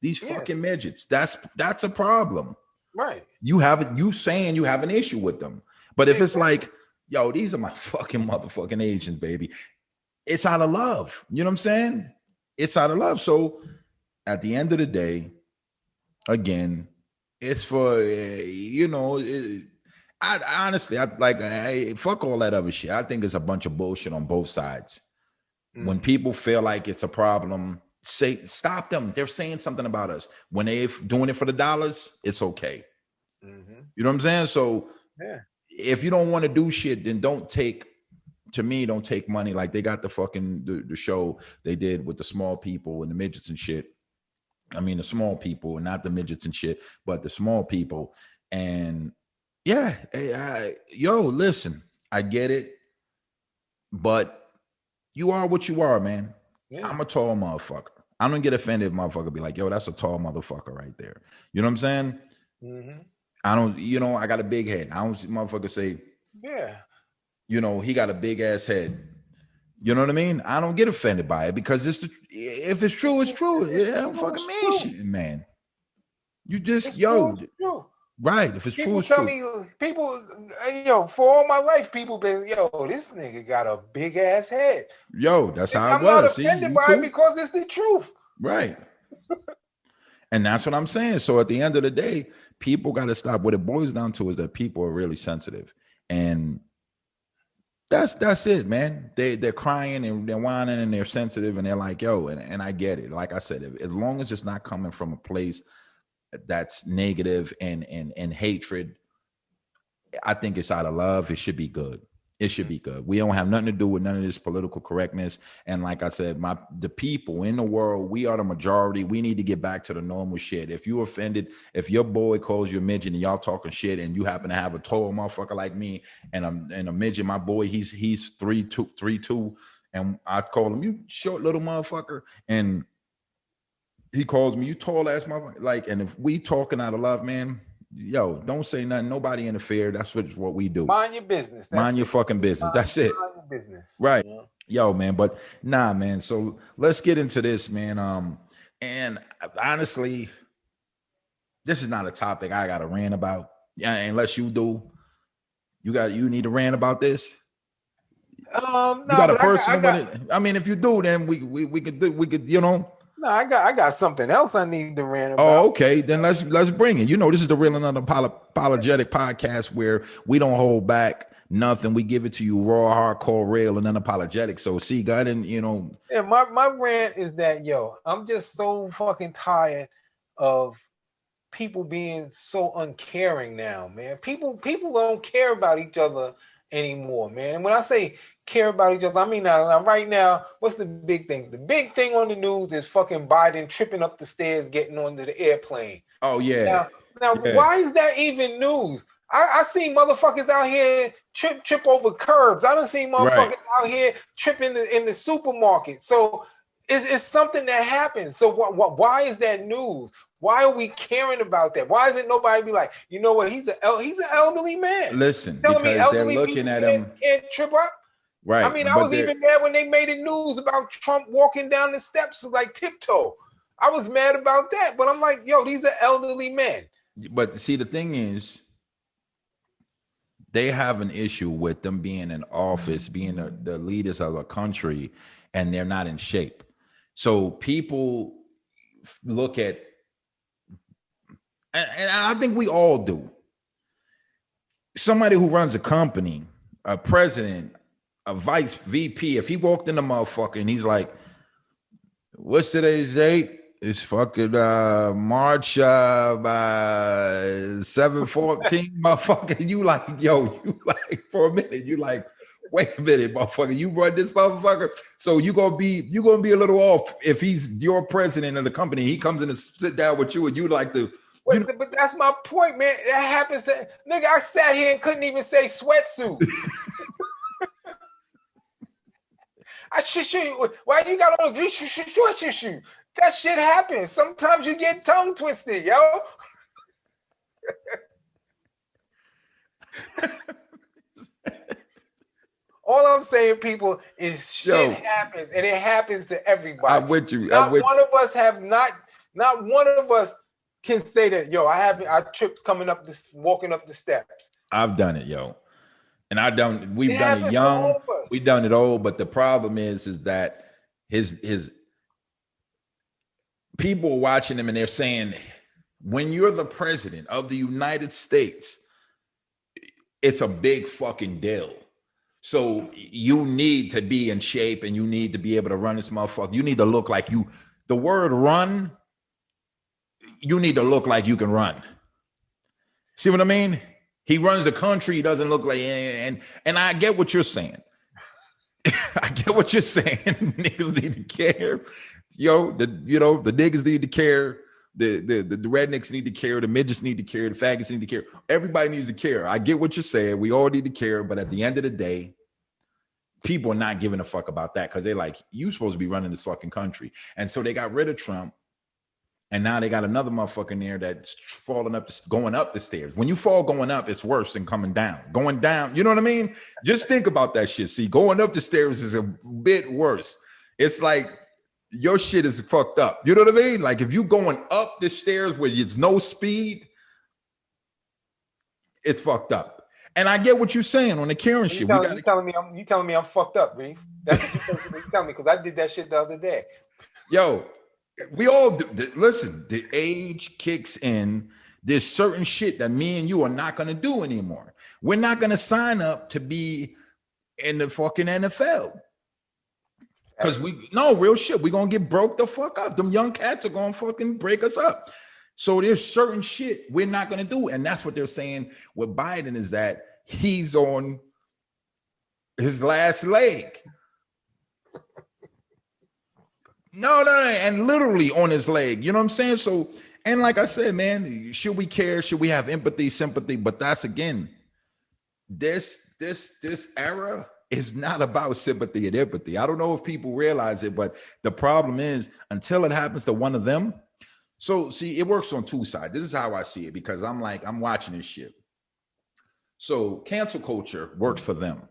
Speaker 1: these fucking midgets. That's a problem.
Speaker 2: Right.
Speaker 1: You saying you have an issue with them. But if it's like, yo, these are my fucking motherfucking Asians, baby. It's out of love. You know what I'm saying? It's out of love. So at the end of the day, again, it's for, I honestly, fuck all that other shit. I think it's a bunch of bullshit on both sides. When people feel like it's a problem, stop them. They're saying something about us. When they're doing it for the dollars, it's okay. You know what I'm saying? So if you don't want to do shit, then don't take money. Like they got the fucking the show they did with the small people and the midgets and shit. I mean the small people and not the midgets and shit, but the small people. And listen, I get it, but you are what you are, man. I'm a tall motherfucker. I don't get offended if motherfucker be like, yo, that's a tall motherfucker right there. You know what I'm saying? I don't, I got a big head. I don't motherfucker say, he got a big ass head. You know what I mean? I don't get offended by it because if it's true, it's true. I don't fucking mean shit, man. You just, right. If it's true, it's true.
Speaker 2: People, for all my life, people been, this nigga got a big ass head.
Speaker 1: That's how
Speaker 2: I'm not offended by it because it's the truth.
Speaker 1: Right. And that's what I'm saying. So at the end of the day, people got to stop. What it boils down to is that people are really sensitive. And that's it, man. They're crying and they're whining and they're sensitive and they're like, yo, and I get it. Like I said, as long as it's not coming from a place that's negative and hatred, I think it's out of love. It should be good. It should be good. We don't have nothing to do with none of this political correctness. And like I said, the people in the world, we are the majority. We need to get back to the normal shit. If you offended, if your boy calls you a midget and y'all talking shit and you happen to have a tall motherfucker like me and a midget, my boy, he's 3'2", and I call him, you short little motherfucker. And he calls me, you tall ass motherfucker. Like, and if we talking out of love, man, don't say nothing. Nobody interfere. That's what we do.
Speaker 2: Mind your business.
Speaker 1: Mind your fucking business. That's it.
Speaker 2: Mind your business.
Speaker 1: Right. Man. But nah, man. So let's get into this, man. And honestly, this is not a topic I got to rant about. Yeah, unless you do. You need to rant about this.
Speaker 2: No,
Speaker 1: you got a personal. I mean, if you do, then we could.
Speaker 2: No, I got something else I need to rant about.
Speaker 1: Oh, okay. Then let's bring it. This is the Real and Unapologetic podcast where we don't hold back nothing. We give it to you raw, hardcore, real, and unapologetic. So see, God, and
Speaker 2: Yeah, my rant is that I'm just so fucking tired of people being so uncaring now, man. People don't care about each other anymore, man. And when I say care about each other, I mean now right now, what's the big thing? The big thing on the news is fucking Biden tripping up the stairs getting onto the airplane.
Speaker 1: Oh yeah.
Speaker 2: Now why is that even news? I seen motherfuckers out here trip over curbs. I done seen motherfuckers out here tripping in the supermarket. So it's something that happens. So why is that news? Why are we caring about that? Why isn't nobody be like, you know what? He's an elderly man.
Speaker 1: Listen, because they're looking at him.
Speaker 2: Can't trip up.
Speaker 1: Right.
Speaker 2: I mean, I was even mad when they made the news about Trump walking down the steps like tiptoe. I was mad about that, but I'm like, these are elderly men.
Speaker 1: But see, the thing is, they have an issue with them being in office, being the leaders of a country, and they're not in shape. So people look at, and I think we all do, somebody who runs a company, a president, a vice VP, if he walked in the motherfucker and he's like, what's today's date? It's fucking March 7/14, motherfucker. You like for a minute, you like, wait a minute, motherfucker, you run this motherfucker. So you're gonna be a little off if he's your president of the company. He comes in to sit down with you and you like to
Speaker 2: But that's my point, man. That happens to nigga. I sat here and couldn't even say sweatsuit. I shoot. Why you got on shoot? That shit happens. Sometimes you get tongue twisted, yo. All I'm saying, people, is shit happens, and it happens to everybody.
Speaker 1: I'm with you.
Speaker 2: Not one of us can say that, yo, I tripped walking up the steps.
Speaker 1: I've done it, yo. And we've done it young, we've done it old, but the problem is that his people are watching him and they're saying, when you're the president of the United States, it's a big fucking deal. So you need to be in shape and you need to be able to run this motherfucker. You need to look like the word run, you need to look like you can run. See what I mean? He runs the country. He doesn't look like, and I get what you're saying. I get what you're saying. Niggas need to care. Yo, the niggas need to care. The rednecks need to care. The midgets need to care. The faggots need to care. Everybody needs to care. I get what you're saying. We all need to care. But at the end of the day, people are not giving a fuck about that because they're like, you supposed to be running this fucking country. And so they got rid of Trump. And now they got another motherfucker in there that's going up the stairs. When you fall going up, it's worse than coming down. Going down, you know what I mean? Just think about that shit. See, going up the stairs is a bit worse. It's like your shit is fucked up. You know what I mean? Like if you going up the stairs where it's no speed, it's fucked up. And I get what you're saying on the Karen shit.
Speaker 2: You telling me I'm fucked up, Reef? That's what you're telling me because I did that shit the other day.
Speaker 1: Yo. We all do. Listen, the age kicks in. There's certain shit that me and you are not going to do anymore. We're not going to sign up to be in the fucking NFL. Because real shit. We're going to get broke the fuck up. Them young cats are going to fucking break us up. So there's certain shit we're not going to do. And that's what they're saying with Biden is that he's on his last leg. No, and literally on his leg. You know what I'm saying? So, and like I said, man, should we care? Should we have empathy, sympathy? But that's again, this era is not about sympathy and empathy. I don't know if people realize it, but the problem is until it happens to one of them. So see, it works on two sides. This is how I see it because I'm watching this shit. So cancel culture works for them.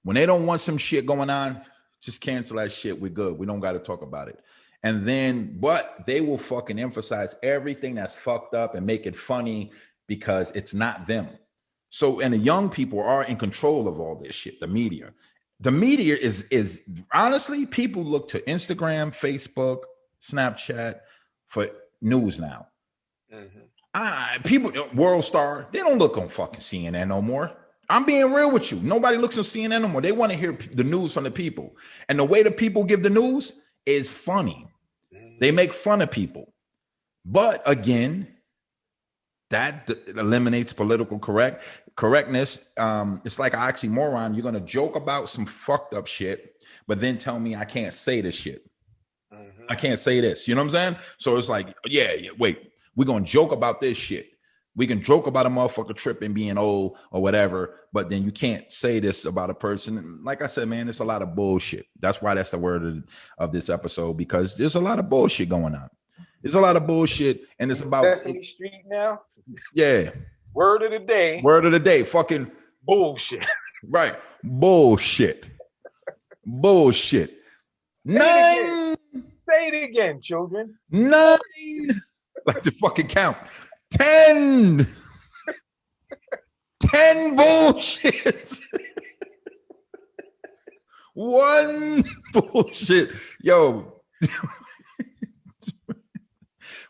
Speaker 1: When they don't want some shit going on, just cancel that shit. We're good. We don't got to talk about it. And then, but they will fucking emphasize everything that's fucked up and make it funny because it's not them. So, and the young people are in control of all this shit. The media is honestly, people look to Instagram, Facebook, Snapchat for news now. Mm-hmm. People, World Star, they don't look on fucking CNN no more. I'm being real with you. Nobody looks on CNN no more. They want to hear the news from the people. And the way the people give the news is funny. They make fun of people. But again, that eliminates political correctness. It's like an oxymoron. You're going to joke about some fucked up shit, but then tell me I can't say this shit. Mm-hmm. I can't say this. You know what I'm saying? So it's like, yeah, wait. We're going to joke about this shit. We can joke about a motherfucker tripping, being old or whatever, but then you can't say this about a person. Like I said, man, it's a lot of bullshit. That's why that's the word of this episode, because there's a lot of bullshit going on. There's a lot of bullshit, and it's about
Speaker 2: Sesame Street now.
Speaker 1: Yeah.
Speaker 2: Word of the day.
Speaker 1: Word of the day. Fucking
Speaker 2: bullshit.
Speaker 1: Right. Bullshit. Bullshit.
Speaker 2: Say it again, children.
Speaker 1: 9. Like the fucking count. 10. 10 bullshit. 1 bullshit. Yo.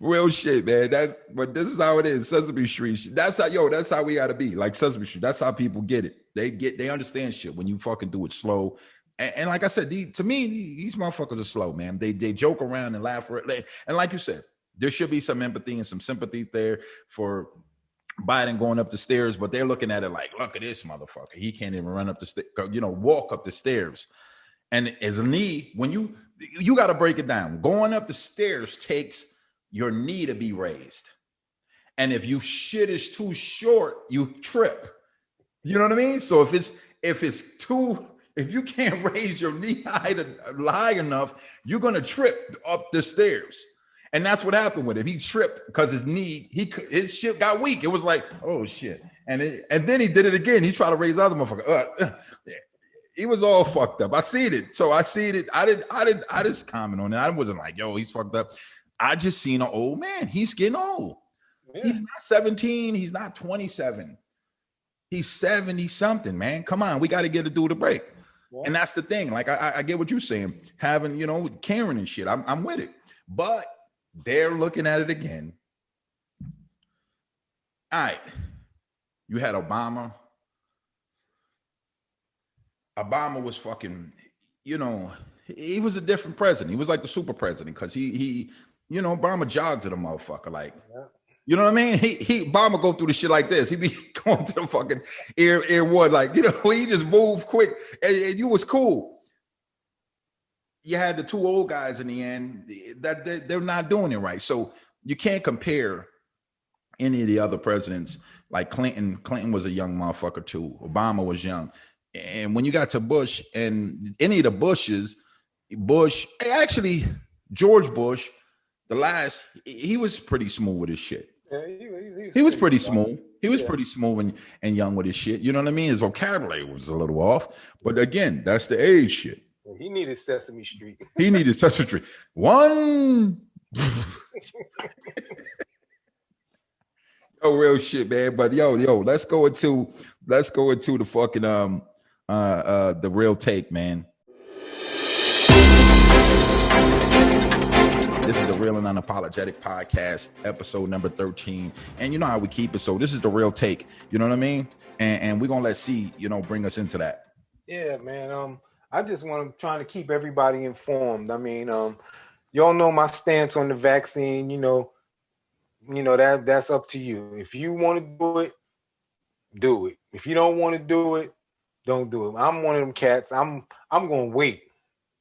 Speaker 1: Real shit, man. But this is how it is. Sesame Street. That's how we gotta be. Like Sesame Street. That's how people get it. They understand shit when you fucking do it slow. And like I said, to me, these motherfuckers are slow, man. They joke around and laugh. And like you said, there should be some empathy and some sympathy there for Biden going up the stairs, but they're looking at it like, look at this motherfucker. He can't even run up the stairs, walk up the stairs. And as a knee, when you got to break it down. Going up the stairs takes your knee to be raised. And if you shit is too short, you trip. You know what I mean? So if you can't raise your knee high enough, you're gonna trip up the stairs. And that's what happened with him. He tripped because his shit got weak. It was like, oh shit. And then he did it again. He tried to raise the other motherfucker. He was all fucked up. I seen it. So I seen it. I just comment on it. I wasn't like, yo, he's fucked up. I just seen an old man. He's getting old. Yeah. He's not 17. He's not 27. He's 70 something, man. Come on. We got to get a dude a break. Yeah. And that's the thing. Like, I get what you're saying. Having, caring and shit. I'm with it. But they're looking at it again. All right. You had Obama. Obama was fucking, he was a different president. He was like the super president because he Obama jogged to the motherfucker. Like, you know what I mean? He Obama go through the shit like this. He be going to the fucking ear wood. Like, he just moves quick. And you was cool. You had the two old guys in the end that they're not doing it right. So you can't compare any of the other presidents. Like Clinton was a young motherfucker too. Obama was young. And when you got to Bush and any of the Bushes, George Bush, he was pretty smooth with his shit. Yeah, he was pretty smooth. He was pretty smooth and young with his shit. You know what I mean? His vocabulary was a little off. But again, that's the age shit.
Speaker 2: He needed Sesame Street.
Speaker 1: He needed Sesame Street. One. Oh, real shit, man. But yo, let's go into the fucking the real take, man. This is the Real and Unapologetic podcast, episode number 13. And you know how we keep it. So this is the real take. You know what I mean? And we're gonna let C, bring us into that.
Speaker 2: Yeah, man. I just trying to keep everybody informed. I mean, y'all know my stance on the vaccine. That's up to you. If you want to do it, do it. If you don't want to do it, don't do it. I'm one of them cats. I'm gonna wait.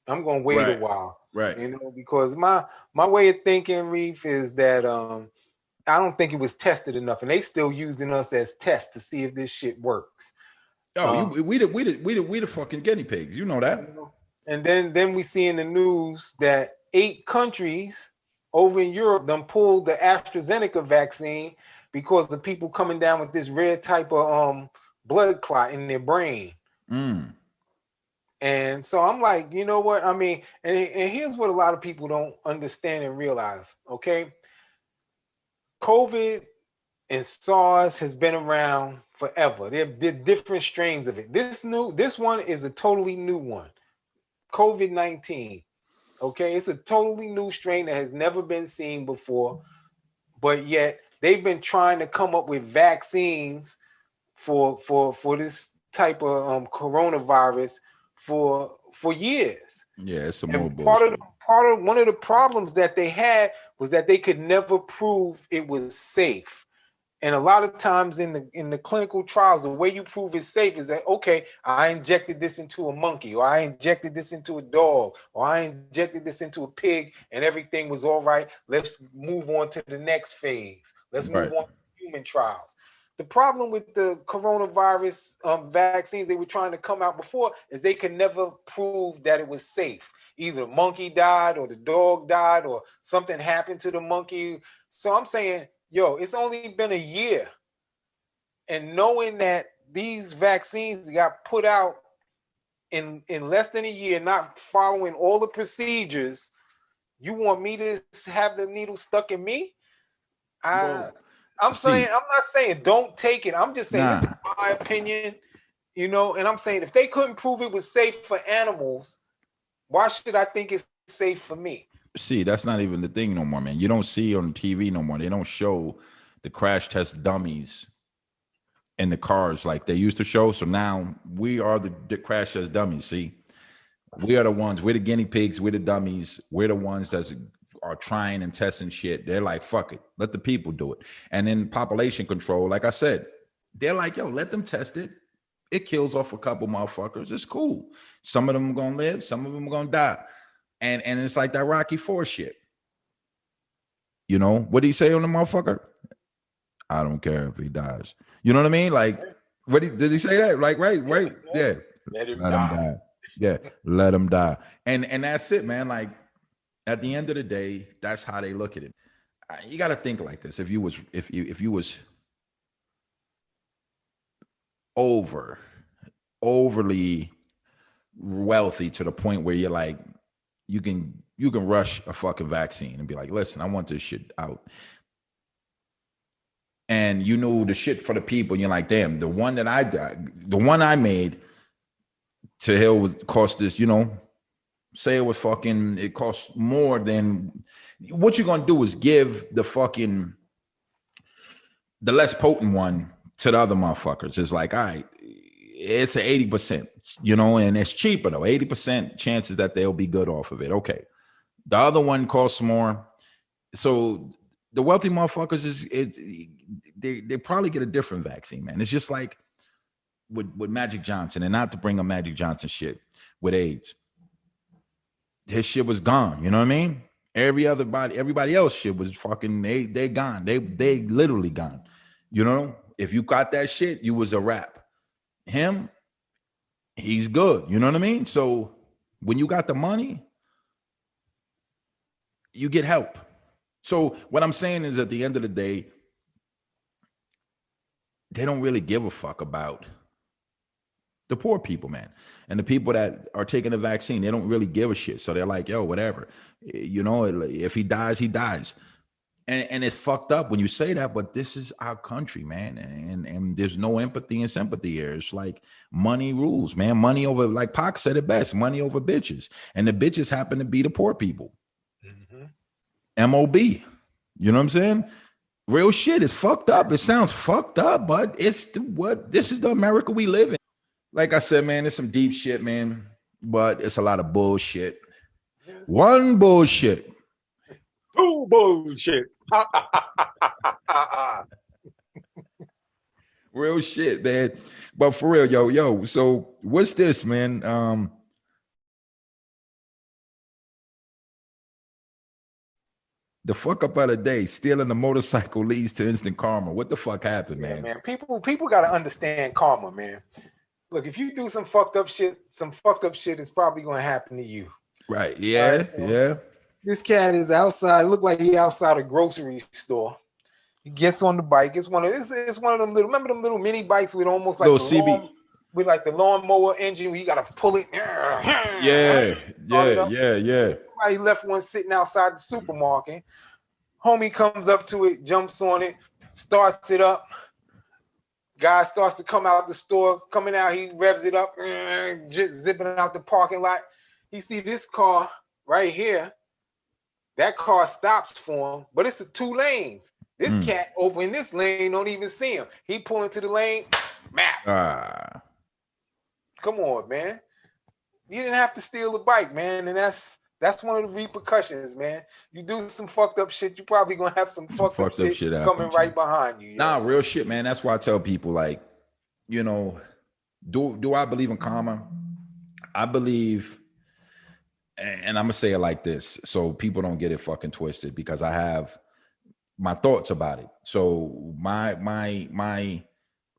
Speaker 2: I'm gonna wait a while.
Speaker 1: Right.
Speaker 2: Because my way of thinking, Reef, is that I don't think it was tested enough, and they still using us as tests to see if this shit works.
Speaker 1: Oh, we the fucking guinea pigs. You know that.
Speaker 2: And then we see in the news that 8 countries over in Europe done pulled the Astrazeneca vaccine because the people coming down with this rare type of blood clot in their brain. Mm. And so I'm like, you know what? I mean, and here's what a lot of people don't understand and realize, okay? COVID and SARS has been around forever. They're different strains of it. This one is a totally new one. COVID-19. Okay, it's a totally new strain that has never been seen before, but yet they've been trying to come up with vaccines for this type of coronavirus for years.
Speaker 1: Yeah, it's some more bullshit.
Speaker 2: Part of one of the problems that they had was that they could never prove it was safe. And a lot of times in the clinical trials, the way you prove it's safe is that, okay, I injected this into a monkey, or I injected this into a dog, or I injected this into a pig, and everything was all right. Let's move on to the next phase. Let's move on to human trials. The problem with the coronavirus vaccines they were trying to come out before is they could never prove that it was safe. Either the monkey died or the dog died or something happened to the monkey. So I'm saying, yo, it's only been a year. And knowing that these vaccines got put out in less than a year, not following all the procedures, you want me to have the needle stuck in me? I'm not saying don't take it. I'm just saying this is my opinion, and I'm saying if they couldn't prove it was safe for animals, why should I think it's safe for me?
Speaker 1: See, that's not even the thing no more, man. You don't see on TV no more. They don't show the crash test dummies in the cars like they used to show. So now we are the crash test dummies. See, we are the ones. We're the guinea pigs. We're the dummies. We're the ones that are trying and testing shit. They're like, fuck it. Let the people do it. And in population control, like I said, they're like, yo, let them test it. It kills off a couple motherfuckers. It's cool. Some of them are going to live. Some of them are going to die. And it's like that Rocky IV shit. What did he say on the motherfucker? I don't care if he dies. You know what I mean? Like, did he say that? Like, right, yeah.
Speaker 2: Let him
Speaker 1: Let him die. Yeah, let him die. And that's it, man. Like, at the end of the day, that's how they look at it. You got to think like this. If you was overly wealthy to the point where you're like, you can rush a fucking vaccine and be like, listen, I want this shit out. And you know the shit for the people. You're like, damn, the one I made to hell was cost this, say it cost more than what you're gonna do is give the less potent one to the other motherfuckers. It's like, all right, it's an 80%, and it's cheaper though. 80% chances that they'll be good off of it. Okay. The other one costs more. So the wealthy motherfuckers they probably get a different vaccine, man. It's just like with Magic Johnson, and not to bring up Magic Johnson shit with AIDS. His shit was gone. You know what I mean? Everybody else shit was fucking, they gone. They literally gone. If you got that shit, you was a wrap. Him, he's good. You know what I mean? So when you got the money, you get help. So what I'm saying is, at the end of the day, they don't really give a fuck about the poor people, man. And the people that are taking the vaccine, they don't really give a shit. So they're like, yo, whatever. If he dies, he dies. And it's fucked up when you say that, but this is our country, man. And there's no empathy and sympathy here. It's like money rules, man. Money over, like Pac said it best, money over bitches. And the bitches happen to be the poor people. Mm-hmm. MOB. You know what I'm saying? Real shit is fucked up. It sounds fucked up, but this is the America we live in. Like I said, man, it's some deep shit, man, but it's a lot of bullshit. One bullshit.
Speaker 2: Two bullshit.
Speaker 1: Real shit, man. But for real, yo. So what's this, man? The fuck up of the day, stealing a motorcycle leads to instant karma. What the fuck happened, man?
Speaker 2: Man, people got to understand karma, man. Look, if you do some fucked up shit is probably going to happen to you.
Speaker 1: Right. Yeah. Yeah.
Speaker 2: This cat is outside. Look like he outside a grocery store. He gets on the bike. It's one of them little. Remember them little mini bikes with almost like
Speaker 1: little CB
Speaker 2: with like the lawnmower engine where you got to pull it.
Speaker 1: Yeah.
Speaker 2: Somebody left one sitting outside the supermarket. Homie comes up to it, jumps on it, starts it up. Guy starts to come out the store, coming out, he revs it up, just zipping out the parking lot. He see this car right here. That car stops for him, but it's a 2 lanes. This cat over in this lane don't even see him. He pull into the lane, map. Come on, man. You didn't have to steal the bike, man, and that's one of the repercussions, man. You do some fucked up shit, you probably gonna have some fucked up shit coming right behind you.
Speaker 1: Nah, real shit, man. That's why I tell people, like, do I believe in karma? I believe, and I'm gonna say it like this, so people don't get it fucking twisted, because I have my thoughts about it. So my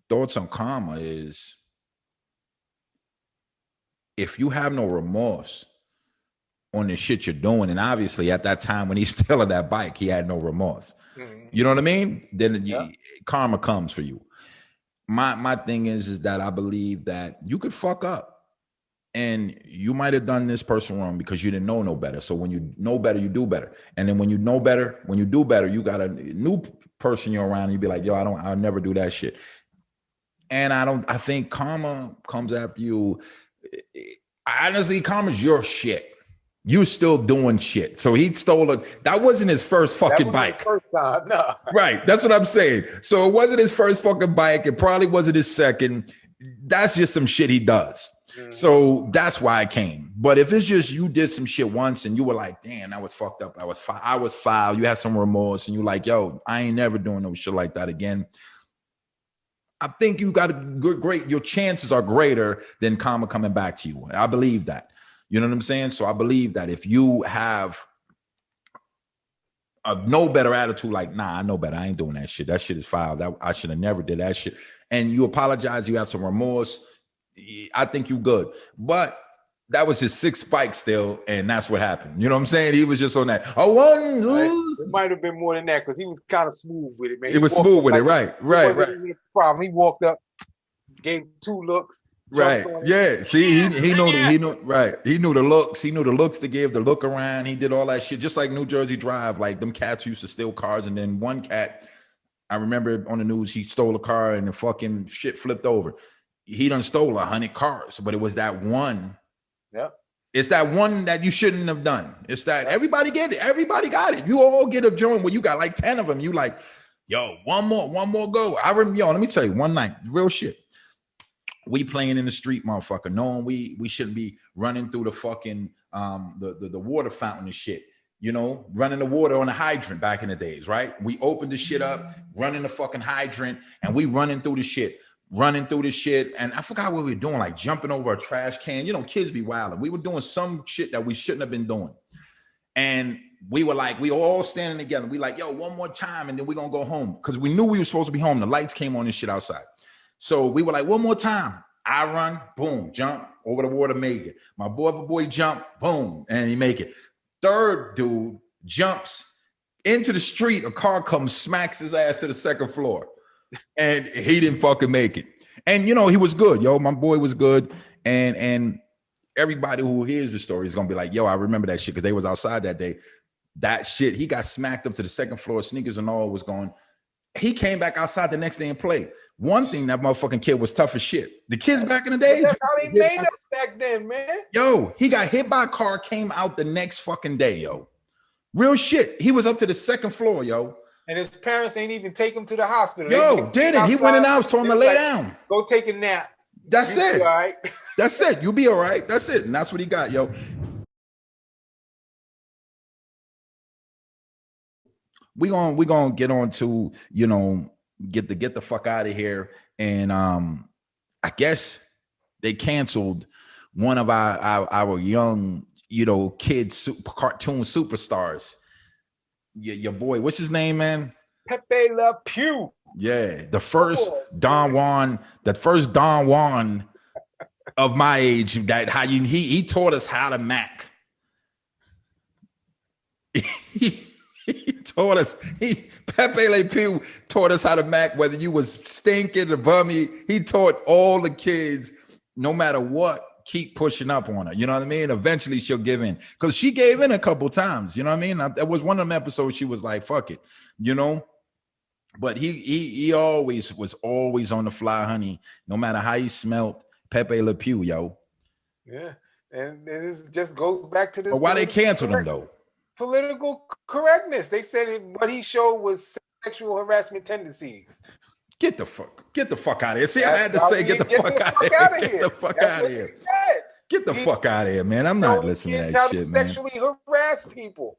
Speaker 1: thoughts on karma is, if you have no remorse on the shit you're doing, and obviously at that time when he's stealing that bike, he had no remorse. Mm-hmm. You know what I mean? Then karma comes for you. My thing is that I believe that you could fuck up, and you might have done this person wrong because you didn't know no better. So when you know better, you do better. And then when you know better, when you do better, you got a new person you're around, and you be like, yo, I'll never do that shit. And I think karma comes after you. Honestly, karma's your shit. You still doing shit. So he stole it. That wasn't his first fucking bike.
Speaker 2: His first time, no.
Speaker 1: Right. That's what I'm saying. So it wasn't his first fucking bike. It probably wasn't his second. That's just some shit he does. Mm-hmm. So that's why I came. But if it's just you did some shit once and you were like, damn, that was fucked up. I was foul. You had some remorse and you like, yo, I ain't never doing no shit like that again. I think you got a great, your chances are greater than karma coming back to you. I believe that. You know what I'm saying? So I believe that if you have no better attitude. Like, nah, I know better. I ain't doing that shit. That shit is foul. I should have never did that shit. And you apologize. You have some remorse. I think you good. But that was his sixth spike still, and that's what happened. You know what I'm saying? He was just on that.
Speaker 2: It might have been more than that because he was kind of smooth with it, man.
Speaker 1: It was smooth with it, right.
Speaker 2: Problem. He walked up, gave 2 looks.
Speaker 1: Right. Yeah. See, he knew right. He knew the looks. He knew the looks to give, the look around. He did all that shit. Just like New Jersey Drive. Like them cats used to steal cars, and then one cat, I remember on the news, he stole a car and the fucking shit flipped over. He done stole 100 cars, but it was that one.
Speaker 2: Yep.
Speaker 1: It's that one that you shouldn't have done. It's that everybody get it. Everybody got it. You all get a joint where you got like 10 of them. You like, yo, one more go. I remember, let me tell you, one night, real shit. We playing in the street, motherfucker, knowing we shouldn't be running through the fucking the water fountain and shit. You know, running the water on a hydrant back in the days, right? We opened the shit up, running the fucking hydrant, and we running through the shit. And I forgot what we were doing, like jumping over a trash can. You know, kids be wilding. We were doing some shit that we shouldn't have been doing. And we were like, we all standing together. We like, yo, one more time, and then we're gonna go home. Because we knew we were supposed to be home. The lights came on and shit outside. So we were like, one more time. I run, boom, jump over the water, make it. My boy jump, boom, and he make it. Third dude jumps into the street. A car comes, smacks his ass to the second floor. And he didn't fucking make it. And, you know, he was good, yo. My boy was good. And everybody who hears the story is going to be like, yo, I remember that shit because they was outside that day. That shit, he got smacked up to the second floor. Sneakers and all was gone. He came back outside the next day and played. One thing, that motherfucking kid was tough as shit. The kids back in the day.
Speaker 2: That's how they made us back then, man.
Speaker 1: Yo, he got hit by a car, came out the next fucking day, yo. Real shit. He was up to the second floor, yo.
Speaker 2: And his parents ain't even take him to the hospital.
Speaker 1: Yo, didn't. He went in the house, told him to lay down.
Speaker 2: Go take a nap.
Speaker 1: That's it.
Speaker 2: All right.
Speaker 1: That's it. You'll be all right. That's it. And that's what he got, yo. We gonna get on to, you know, get the fuck out of here. And I guess they canceled one of our young, you know, kids cartoon superstars. Your boy, what's his name, man?
Speaker 2: Pepe LePew.
Speaker 1: Yeah, the first Don Juan of my age. That he taught us how to Mac. He taught us. Pepe LePew taught us how to Mac. Whether you was stinking or bummy, he taught all the kids, no matter what, keep pushing up on her. You know what I mean? Eventually she'll give in, because she gave in a couple times. You know what I mean? That was one of them episodes. She was like, "Fuck it," you know. But he always was on the fly, honey. No matter how he smelled, Pepe LePew, yo.
Speaker 2: Yeah, and this just goes back to this.
Speaker 1: But why they canceled him though?
Speaker 2: Political correctness. They said what he showed was sexual harassment tendencies.
Speaker 1: Get the fuck out of here. See, I had to say, get the fuck out of here. Get the fuck out of here. Get the fuck out of here, man. I'm not listening to that shit, man.
Speaker 2: Sexually harass people.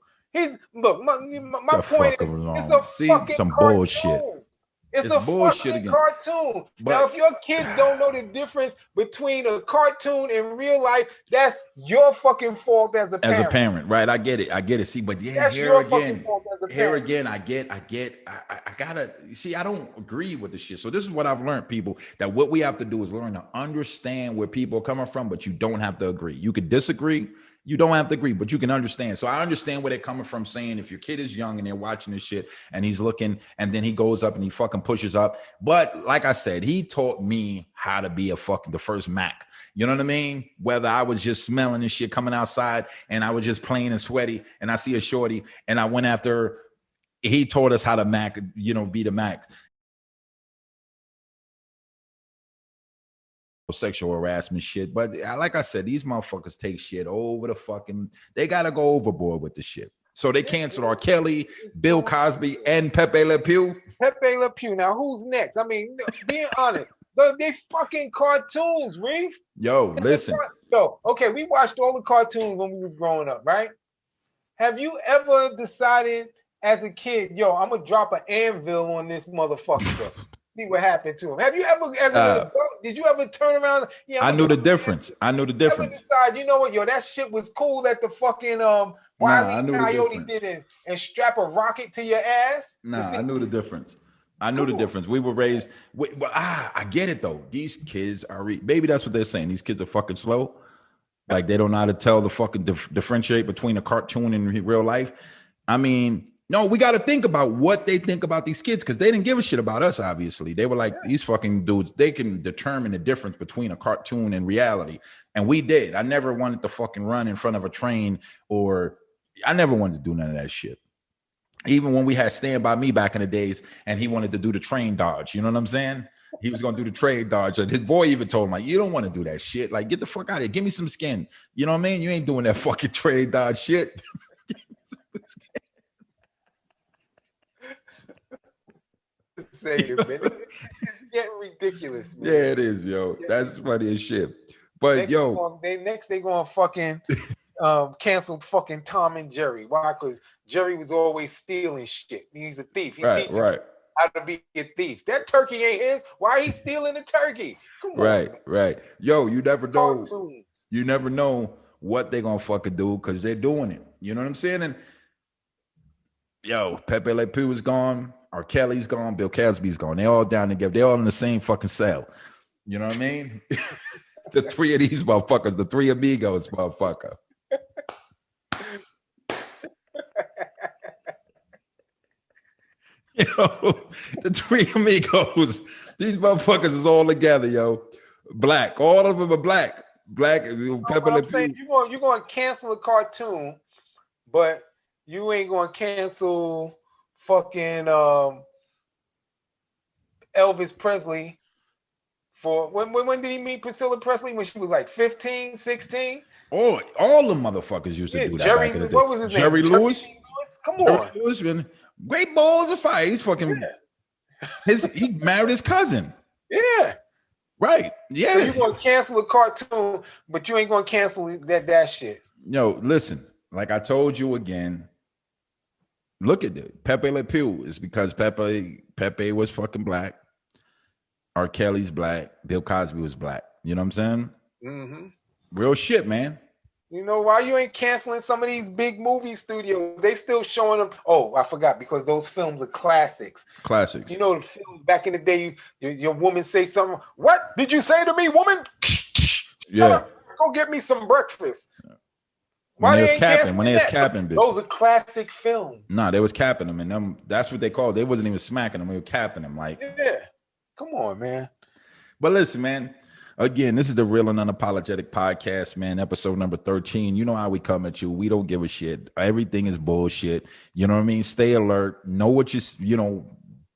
Speaker 2: Look, my point is, it's a fucking
Speaker 1: some
Speaker 2: cartoon.
Speaker 1: Bullshit.
Speaker 2: It's a bullshit again. Cartoon. But now, if your kids don't know the difference between a cartoon and real life, that's your fucking fault as a parent.
Speaker 1: As a parent, right? I get it. See, but yeah, that's here again, I gotta see. I don't agree with the shit. So this is what I've learned, people. That what we have to do is learn to understand where people are coming from, but you don't have to agree. You could disagree. You don't have to agree, but you can understand. So I understand where they're coming from, saying if your kid is young and they're watching this shit and he's looking and then he goes up and he fucking pushes up. But like I said, he taught me how to be the first Mac. You know what I mean? Whether I was just smelling this shit coming outside and I was just plain and sweaty and I see a shorty and I went after her, he taught us how to Mac, you know, be the Mac. Sexual harassment shit, but like I said, these motherfuckers take shit over the fucking. They gotta go overboard with the shit. So they canceled R. Kelly, Bill Cosby, and Pepe LePew.
Speaker 2: Pepe LePew. Now who's next? I mean, being honest, they fucking cartoons, Reef.
Speaker 1: Yo, listen.
Speaker 2: Okay, we watched all the cartoons when we was growing up, right? Have you ever decided as a kid, yo, I'm gonna drop an anvil on this motherfucker? See what happened to him. Have you ever, as an adult, did you ever turn around? Yeah,
Speaker 1: I knew the difference.
Speaker 2: Decide, you know what, yo, that shit was cool at the fucking Wile
Speaker 1: I
Speaker 2: E.
Speaker 1: knew the
Speaker 2: Coyote
Speaker 1: difference.
Speaker 2: did it and strap a rocket to your ass.
Speaker 1: Nah, I knew the difference. I knew the difference. We were raised. I get it though. These kids are maybe that's what they're saying. These kids are fucking slow. Like they don't know how to tell the fucking differentiate between a cartoon and real life. I mean, no, we got to think about what they think about these kids because they didn't give a shit about us. Obviously, they were like these fucking dudes. They can determine the difference between a cartoon and reality, and we did. I never wanted to fucking run in front of a train, or I never wanted to do none of that shit. Even when we had Stand By Me back in the days, and he wanted to do the train dodge, you know what I'm saying? He was going to do the train dodge. And his boy even told him, like, you don't want to do that shit. Like, get the fuck out of here. Give me some skin. You know what I mean? You ain't doing that fucking train dodge shit.
Speaker 2: Say it, man. It's getting ridiculous, man.
Speaker 1: Yeah, it is, yo. That's funny as shit. But
Speaker 2: next
Speaker 1: yo,
Speaker 2: they going fucking canceled fucking Tom and Jerry. Why? Because Jerry was always stealing shit. He's a thief. He teaches how to be a thief. That turkey ain't his. Why he stealing the turkey? Come on,
Speaker 1: right. Yo, you never know.
Speaker 2: Cartoons.
Speaker 1: You never know what they gonna fucking do because they're doing it. You know what I'm saying? And yo, Pepe LePew is gone. R. Kelly's gone. Bill Cosby's gone. They all down together. They all in the same fucking cell. You know what I mean? The three of these motherfuckers, the Three Amigos, motherfucker. Yo, the Three Amigos. These motherfuckers is all together, yo. Black. All of them are black. Black. Pepe
Speaker 2: I'm saying you're going to cancel a cartoon, but you ain't going to cancel fucking Elvis Presley for when did he meet Priscilla Presley? When she was like 15, 16?
Speaker 1: Oh, all the motherfuckers used to do that.
Speaker 2: Jerry,
Speaker 1: back in the day.
Speaker 2: what was his name?
Speaker 1: Jerry Lewis?
Speaker 2: Come on.
Speaker 1: Jerry Lewis been great balls of fire. He's fucking he married his cousin.
Speaker 2: Yeah.
Speaker 1: Right. Yeah.
Speaker 2: So you're gonna cancel a cartoon, but you ain't gonna cancel that shit.
Speaker 1: Yo, listen, like I told you again, look at it. Pepe LePew is because Pepe was fucking black. R. Kelly's black. Bill Cosby was black. You know what I'm saying?
Speaker 2: Mm-hmm.
Speaker 1: Real shit, man.
Speaker 2: You know why you ain't canceling some of these big movie studios? They still showing them. Oh, I forgot, because those films are classics.
Speaker 1: Classics.
Speaker 2: You know the films back in the day. Your woman say something. What did you say to me, woman?
Speaker 1: Yeah.
Speaker 2: Go get me some breakfast.
Speaker 1: When they was capping, bitch.
Speaker 2: Those are classic films.
Speaker 1: Nah, they was capping them, and them. That's what they called. They wasn't even smacking them. They were capping them. Like,
Speaker 2: yeah. Come on, man.
Speaker 1: But listen, man. Again, this is the Real and Unapologetic podcast, man. Episode number 13. You know how we come at you. We don't give a shit. Everything is bullshit. You know what I mean? Stay alert. Know what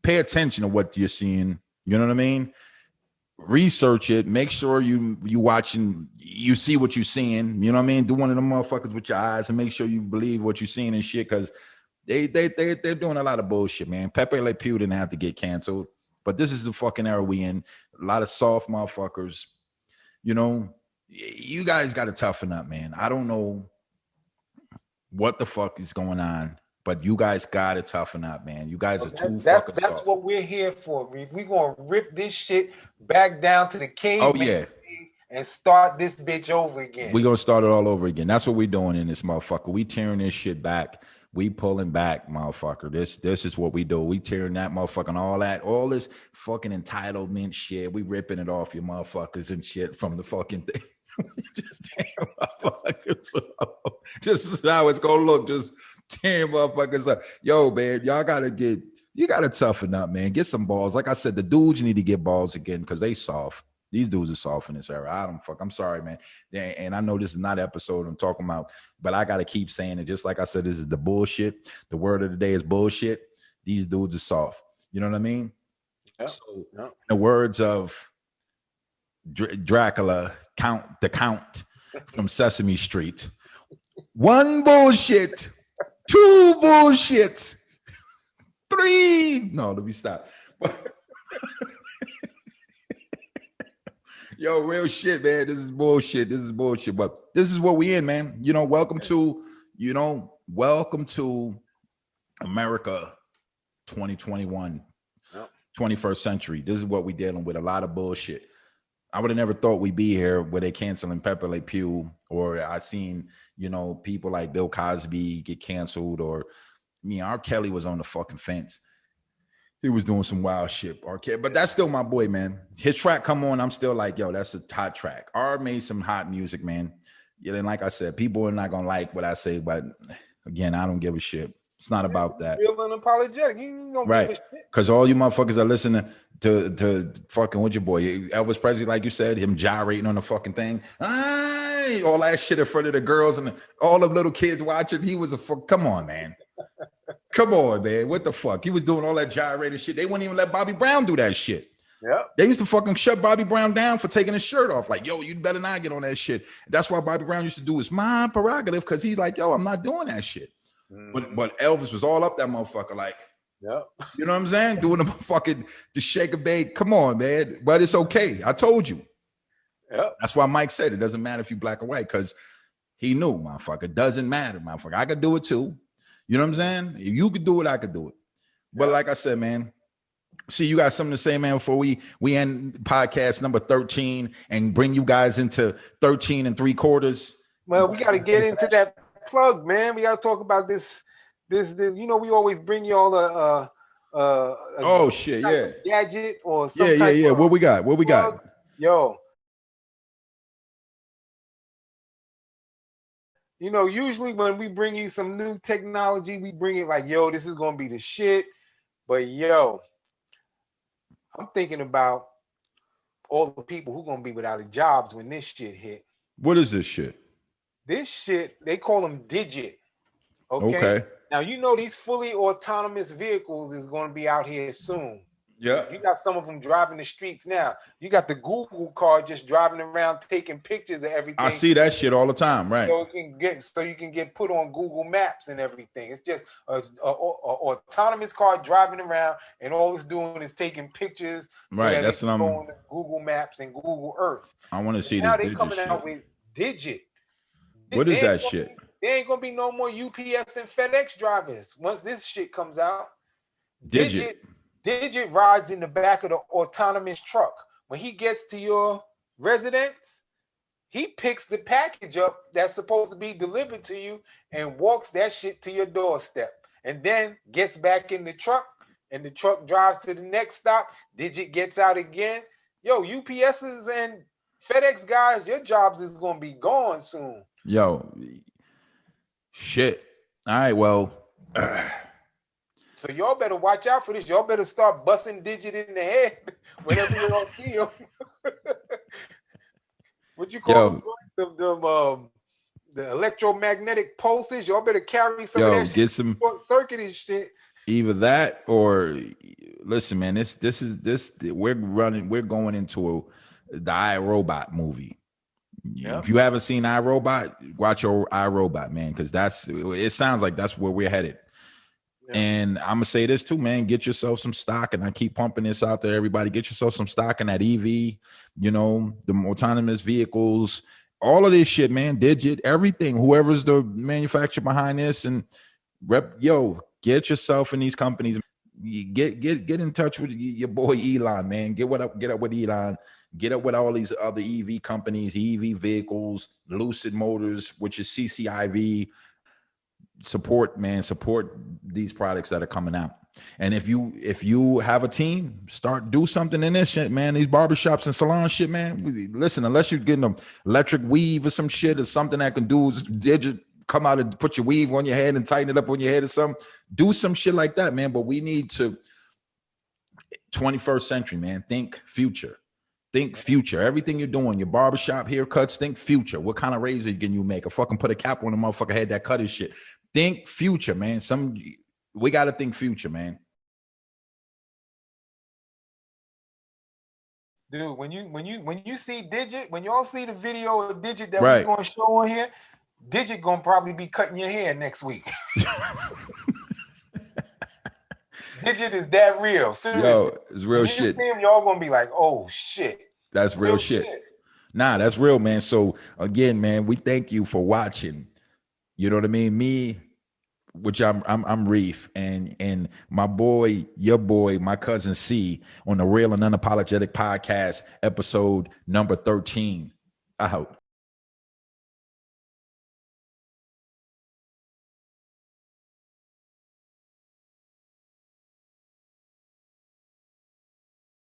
Speaker 1: pay attention to what you're seeing. You know what I mean? Research it. Make sure you watching. You see what you're seeing. You know what I mean? Do one of them motherfuckers with your eyes and make sure you believe what you're seeing and shit. Because they're doing a lot of bullshit, man. Pepe Le Pew didn't have to get canceled. But this is the fucking era we in. A lot of soft motherfuckers. You know, you guys got to toughen up, man. I don't know what the fuck is going on, but you guys got to toughen up, man. You guys are too fucking
Speaker 2: That's
Speaker 1: soft.
Speaker 2: what we're here for. We're going to rip this shit back down to the caveman and start this bitch over again.
Speaker 1: We're going to start it all over again. That's what we're doing in this motherfucker. We tearing this shit back. We pulling back, motherfucker. This is what we do. We tearing that motherfucking all this fucking entitlement shit. We ripping it off your motherfuckers and shit from the fucking thing. Just tearing motherfuckers up. Just how it's gonna look. Just tearing motherfuckers up. Yo, man, you gotta toughen up, man. Get some balls. Like I said, the dudes need to get balls again because they soft. These dudes are soft in this era. I'm sorry, man. And I know this is not an episode I'm talking about, but I got to keep saying it. Just like I said, this is the bullshit. The word of the day is bullshit. These dudes are soft. You know what I mean?
Speaker 2: Yeah.
Speaker 1: So, in the words of Dracula, the Count from Sesame Street, 1 bullshit, 2 bullshit, 3. No, let me stop. Yo, real shit, man. This is bullshit. But this is what we in, man. You know, welcome to America 2021, 21st century. This is what we dealing with. A lot of bullshit. I would have never thought we'd be here where they canceling Pepe LePew, or I seen, people like Bill Cosby get canceled, or R. Kelly was on the fucking fence. He was doing some wild shit, R. Kelly, but that's still my boy, man. His track come on, I'm still like, yo, that's a hot track. R made some hot music, man. Yeah, and like I said, people are not gonna like what I say, but again, I don't give a shit. It's not about that.
Speaker 2: Real unapologetic. You don't
Speaker 1: right? Because all you motherfuckers are listening to fucking with your boy Elvis Presley, like you said, him gyrating on the fucking thing, all that shit in front of the girls and all the little kids watching. He was come on, man. Come on, man. What the fuck? He was doing all that gyrating shit. They wouldn't even let Bobby Brown do that shit.
Speaker 2: Yeah.
Speaker 1: They used to fucking shut Bobby Brown down for taking his shirt off. Like, yo, you better not get on that shit. That's why Bobby Brown used to do his my prerogative, because he's like, yo, I'm not doing that shit. But Elvis was all up that motherfucker, like,
Speaker 2: yeah,
Speaker 1: you know what I'm saying? Doing the shake of bait. Come on, man. But it's okay. I told you.
Speaker 2: Yeah.
Speaker 1: That's why Mike said it doesn't matter if you black or white, because he knew, motherfucker. Doesn't matter, motherfucker. I could do it too. You know what I'm saying? If you could do it, I could do it. But like I said, man, see, you got something to say, man, before we end podcast number 13 and bring you guys into 13 3/4.
Speaker 2: Well, we got to get into that plug, man. We got to talk about this. We always bring you all a
Speaker 1: shit, yeah,
Speaker 2: gadget or some
Speaker 1: type
Speaker 2: of
Speaker 1: what we got?
Speaker 2: Yo, usually when we bring you some new technology, we bring it like, yo, this is gonna be the shit. But yo, I'm thinking about all the people who gonna be without jobs when this shit hit.
Speaker 1: What is this shit?
Speaker 2: This shit, they call them digit.
Speaker 1: Okay.
Speaker 2: Now, these fully autonomous vehicles is going to be out here soon.
Speaker 1: Yeah.
Speaker 2: You got some of them driving the streets now. You got the Google car just driving around taking pictures of everything.
Speaker 1: I see that shit all the time, right?
Speaker 2: So you can get put on Google Maps and everything. It's just a autonomous car driving around, and all it's doing is taking pictures.
Speaker 1: Right.
Speaker 2: So
Speaker 1: that's what I'm
Speaker 2: going to Google Maps and Google Earth.
Speaker 1: I want to see
Speaker 2: now
Speaker 1: this.
Speaker 2: Now they coming out with digit.
Speaker 1: What is that shit?
Speaker 2: There ain't gonna be no more UPS and FedEx drivers once this shit comes out. Digit rides in the back of the autonomous truck. When he gets to your residence, he picks the package up that's supposed to be delivered to you and walks that shit to your doorstep, and then gets back in the truck, and the truck drives to the next stop. Digit gets out again. Yo, UPSs and FedEx guys, your jobs is gonna be gone soon.
Speaker 1: Yo, shit. All right, well.
Speaker 2: So y'all better watch out for this. Y'all better start busting digit in the head whenever you don't see them. What you call them? The electromagnetic pulses. Y'all better carry some of that shit.
Speaker 1: Get some
Speaker 2: short circuit and shit.
Speaker 1: Either that or listen, man. This. We're going into the iRobot movie. Yep. If you haven't seen iRobot, watch your iRobot, man, because it sounds like that's where we're headed. Yep. And I'm gonna say this too, man. Get yourself some stock, and I keep pumping this out there. Everybody, get yourself some stock in that EV. The autonomous vehicles, all of this shit, man. Digit, everything. Whoever's the manufacturer behind this, and get yourself in these companies. Get in touch with your boy Elon, man. Get up with Elon. Get up with all these other EV companies, EV vehicles, Lucid Motors, which is CCIV. Support these products that are coming out. And if you have a team, do something in this shit, man. These barbershops and salon shit, man. Listen, unless you're getting an electric weave or some shit or something that can do digit, come out and put your weave on your head and tighten it up on your head or something. Do some shit like that, man. But we need to 21st century, man. Think future. Think future. Everything you're doing, your barbershop haircuts, think future. What kind of razor can you make? Put a cap on the motherfucker head that cut his shit. Think future, man. We got to think future, man.
Speaker 2: Dude, when you see Digit, when y'all see the video of Digit that we're going to show on here, Digit going to probably be cutting your hair next week. Digit is that real. Seriously.
Speaker 1: Yo, it's real shit.
Speaker 2: When you see him, y'all going to be like, oh, shit.
Speaker 1: That's real shit. Nah, that's real, man. So, again, man, we thank you for watching. You know what I mean? Me, which I'm Reef, and my boy, your boy, my cousin C on the Real and Unapologetic podcast, episode number 13 out.